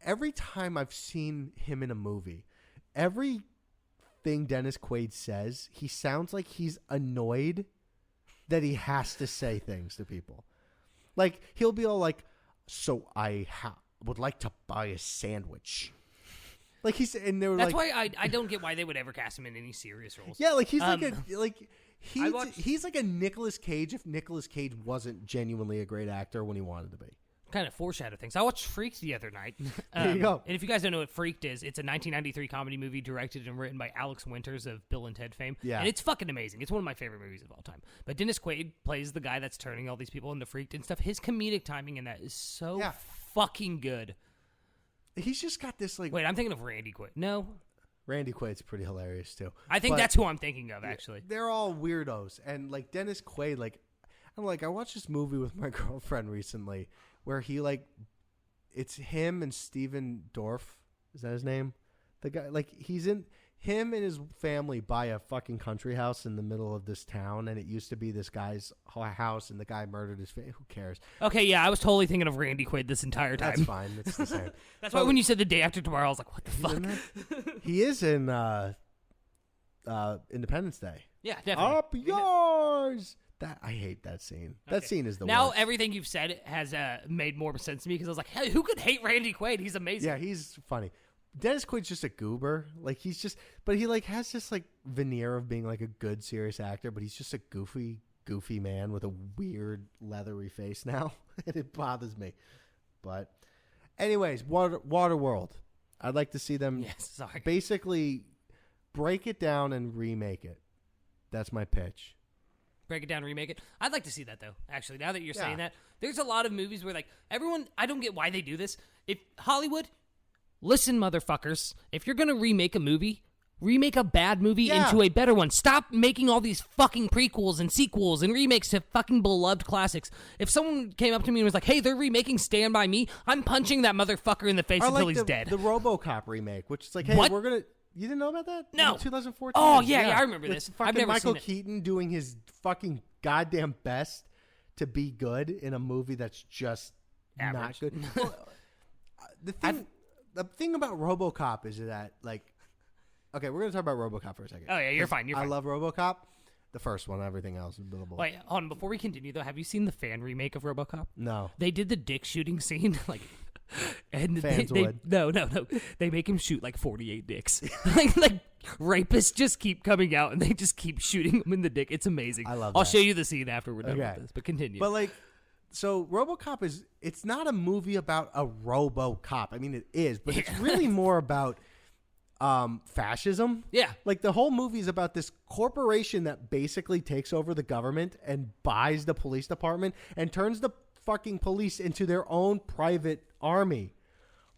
[SPEAKER 2] every time I've seen him in a movie, everything Dennis Quaid says, he sounds like he's annoyed that he has to say things to people. Like he'll be all like, "So I would like to buy a sandwich." Like he's, and they were
[SPEAKER 1] That's
[SPEAKER 2] like,
[SPEAKER 1] why I don't get why they would ever cast him in any serious roles.
[SPEAKER 2] yeah, like he's he's like a Nicolas Cage if Nicolas Cage wasn't genuinely a great actor when he wanted to be.
[SPEAKER 1] Kind of foreshadow things. I watched Freaked the other night.
[SPEAKER 2] There you go.
[SPEAKER 1] And if you guys don't know what Freaked is, it's a 1993 comedy movie directed and written by Alex Winters of Bill and Ted fame.
[SPEAKER 2] Yeah.
[SPEAKER 1] And it's fucking amazing. It's one of my favorite movies of all time. But Dennis Quaid plays the guy that's turning all these people into freaked and stuff. His comedic timing in that is so fucking good.
[SPEAKER 2] He's just got this like...
[SPEAKER 1] Wait, I'm thinking of Randy Quaid. No?
[SPEAKER 2] Randy Quaid's pretty hilarious too.
[SPEAKER 1] I think that's who I'm thinking of, actually.
[SPEAKER 2] They're all weirdos. And like Dennis Quaid, like I watched this movie with my girlfriend recently where he like... It's him and Steven Dorff. Is that his name? The guy, like, him and his family buy a fucking country house in the middle of this town, and it used to be this guy's house, and the guy murdered his family. Who cares?
[SPEAKER 1] Okay, yeah, I was totally thinking of Randy Quaid this entire time.
[SPEAKER 2] That's fine. It's the same.
[SPEAKER 1] That's why when you said The Day After Tomorrow, I was like, what the fuck?
[SPEAKER 2] He is in Independence Day.
[SPEAKER 1] Yeah, definitely.
[SPEAKER 2] Up yours! I hate that scene. Okay. That scene is the worst.
[SPEAKER 1] Now everything you've said has made more sense to me because I was like, hey, who could hate Randy Quaid? He's amazing.
[SPEAKER 2] Yeah, he's funny. Dennis Quaid's just a goober. Like he's just, but he like has this like veneer of being like a good serious actor, but he's just a goofy man with a weird leathery face now, and it bothers me. But, anyways, Waterworld. I'd like to see them basically break it down and remake it. That's my pitch.
[SPEAKER 1] Break it down, remake it. I'd like to see that, though, actually, now that you're saying that. There's a lot of movies where, like, everyone, I don't get why they do this. If Hollywood, listen, motherfuckers, if you're going to remake a movie, Remake a bad movie into a better one. Stop making all these fucking prequels and sequels and remakes to fucking beloved classics. If someone came up to me and was like, hey, they're remaking Stand By Me, I'm punching that motherfucker in the face until he's dead.
[SPEAKER 2] The RoboCop remake, which is like, hey, we're going to... You didn't know about that?
[SPEAKER 1] No.
[SPEAKER 2] 2014?
[SPEAKER 1] Oh, yeah, I remember this.
[SPEAKER 2] Fucking
[SPEAKER 1] I've never
[SPEAKER 2] Michael
[SPEAKER 1] seen it.
[SPEAKER 2] Keaton doing his fucking goddamn best to be good in a movie that's just
[SPEAKER 1] average.
[SPEAKER 2] Not good. Well, the thing about RoboCop is that, like... Okay, we're going to talk about RoboCop for a second.
[SPEAKER 1] Oh, yeah, you're fine.
[SPEAKER 2] I love RoboCop. The first one, everything else is billable.
[SPEAKER 1] Wait, hold on. Before we continue, though, have you seen the fan remake of RoboCop?
[SPEAKER 2] No.
[SPEAKER 1] They did the dick shooting scene, like... And
[SPEAKER 2] Fans would.
[SPEAKER 1] No. They make him shoot like 48 dicks. like rapists just keep coming out and they just keep shooting him in the dick. It's amazing.
[SPEAKER 2] I love
[SPEAKER 1] I'll
[SPEAKER 2] that.
[SPEAKER 1] show you the scene after we're done with this, but continue.
[SPEAKER 2] But like, so RoboCop it's not a movie about a RoboCop. I mean, it is, but it's really more about fascism.
[SPEAKER 1] Yeah.
[SPEAKER 2] Like the whole movie is about this corporation that basically takes over the government and buys the police department and turns the fucking police into their own private army.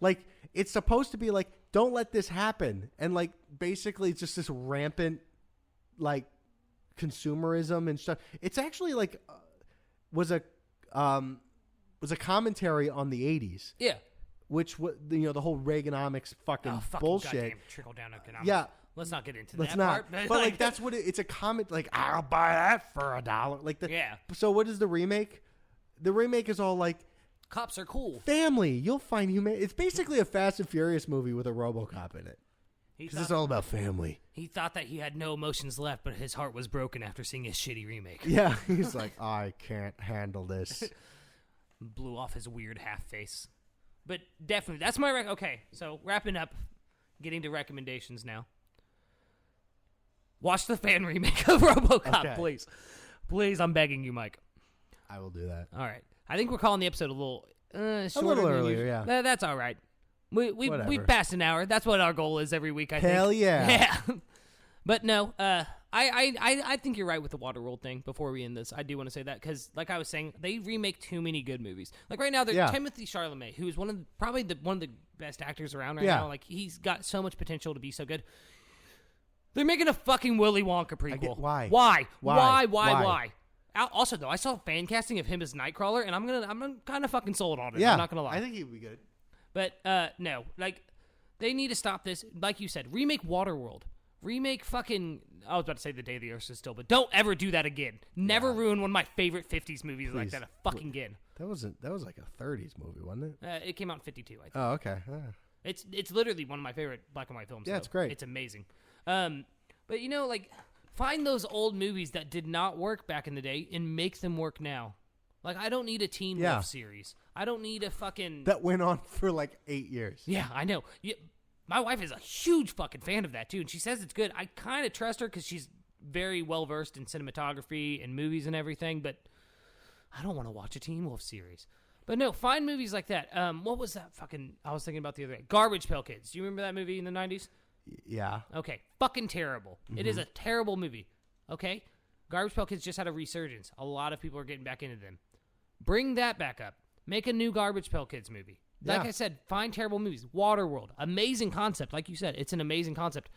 [SPEAKER 2] Like, it's supposed to be like, don't let this happen. And like, basically it's just this rampant like consumerism and stuff. It's actually like was a commentary on the 80s.
[SPEAKER 1] Yeah.
[SPEAKER 2] Which the whole Reaganomics fucking bullshit.
[SPEAKER 1] Trickle down economics.
[SPEAKER 2] Yeah.
[SPEAKER 1] Let's not get into
[SPEAKER 2] Let's
[SPEAKER 1] that
[SPEAKER 2] not.
[SPEAKER 1] part.
[SPEAKER 2] But like that's what it's a comment. Like, I'll buy that for $1. Like
[SPEAKER 1] yeah.
[SPEAKER 2] So what is the remake? The remake is all like,
[SPEAKER 1] cops are cool.
[SPEAKER 2] Family, you'll find human. It's basically a Fast and Furious movie with a RoboCop in it. Because it's all about family.
[SPEAKER 1] He thought that he had no emotions left, but his heart was broken after seeing his shitty remake.
[SPEAKER 2] Yeah, he's like, I can't handle this.
[SPEAKER 1] Blew off his weird half face. But definitely, that's my okay. So wrapping up, getting to recommendations now. Watch the fan remake of RoboCop, please. Please, I'm begging you, Mike.
[SPEAKER 2] I will do that.
[SPEAKER 1] All right. I think we're calling the episode a little shorter.
[SPEAKER 2] A little earlier, yeah.
[SPEAKER 1] That's all right. We've passed an hour. That's what our goal is every week, I think.
[SPEAKER 2] Hell yeah.
[SPEAKER 1] Yeah. But no, I think you're right with the Waterworld thing. Before we end this, I do want to say that because, like I was saying, they remake too many good movies. Like right now, Timothée Chalamet, who is one of the best actors around right now. Like he's got so much potential to be so good. They're making a fucking Willy Wonka prequel. Why? Also, though, I saw fan casting of him as Nightcrawler, and I'm kind of fucking sold on it.
[SPEAKER 2] Yeah,
[SPEAKER 1] I'm not gonna lie.
[SPEAKER 2] I think he'd be good.
[SPEAKER 1] But no, like they need to stop this. Like you said, remake Waterworld. Remake fucking... I was about to say The Day the Earth Stood Still, but don't ever do that again. Never ruin one of my favorite 50s movies like that again.
[SPEAKER 2] That was like a 30s movie, wasn't it?
[SPEAKER 1] It came out in 52, I think.
[SPEAKER 2] Oh, okay.
[SPEAKER 1] It's literally one of my favorite black and white films.
[SPEAKER 2] Yeah, it's great.
[SPEAKER 1] It's amazing. But like find those old movies that did not work back in the day and make them work now. Like I don't need a Teen Wolf series. I don't need a fucking...
[SPEAKER 2] That went on for like 8 years.
[SPEAKER 1] Yeah, I know. Yeah. My wife is a huge fucking fan of that, too, and she says it's good. I kind of trust her because she's very well-versed in cinematography and movies and everything, but I don't want to watch a Teen Wolf series. But no, find movies like that. What was that fucking... I was thinking about the other day. Garbage Pail Kids. Do you remember that movie in the 90s?
[SPEAKER 2] Yeah.
[SPEAKER 1] Okay. Fucking terrible. Mm-hmm. It is a terrible movie. Okay? Garbage Pail Kids just had a resurgence. A lot of people are getting back into them. Bring that back up. Make a new Garbage Pail Kids movie. Like I said, find terrible movies. Waterworld. Amazing concept. Like you said, it's an amazing concept.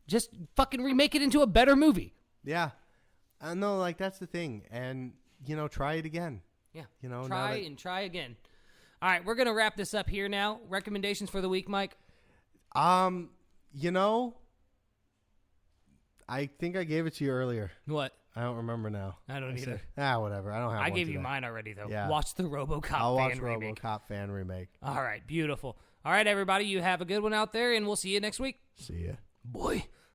[SPEAKER 1] Just fucking remake it into a better movie.
[SPEAKER 2] Yeah. No, like, that's the thing. And, try it again.
[SPEAKER 1] Yeah.
[SPEAKER 2] Try
[SPEAKER 1] again. All right, we're going to wrap this up here now. Recommendations for the week, Mike?
[SPEAKER 2] I think I gave it to you earlier.
[SPEAKER 1] What?
[SPEAKER 2] I don't remember now.
[SPEAKER 1] I don't either.
[SPEAKER 2] Whatever. I don't have
[SPEAKER 1] I
[SPEAKER 2] one
[SPEAKER 1] gave you
[SPEAKER 2] today.
[SPEAKER 1] mine already, though.
[SPEAKER 2] Yeah.
[SPEAKER 1] Watch the RoboCop
[SPEAKER 2] I'll
[SPEAKER 1] fan
[SPEAKER 2] watch
[SPEAKER 1] remake.
[SPEAKER 2] RoboCop fan remake.
[SPEAKER 1] All right, beautiful. All right, everybody, you have a good one out there, and we'll see you next week.
[SPEAKER 2] See ya.
[SPEAKER 1] Boy.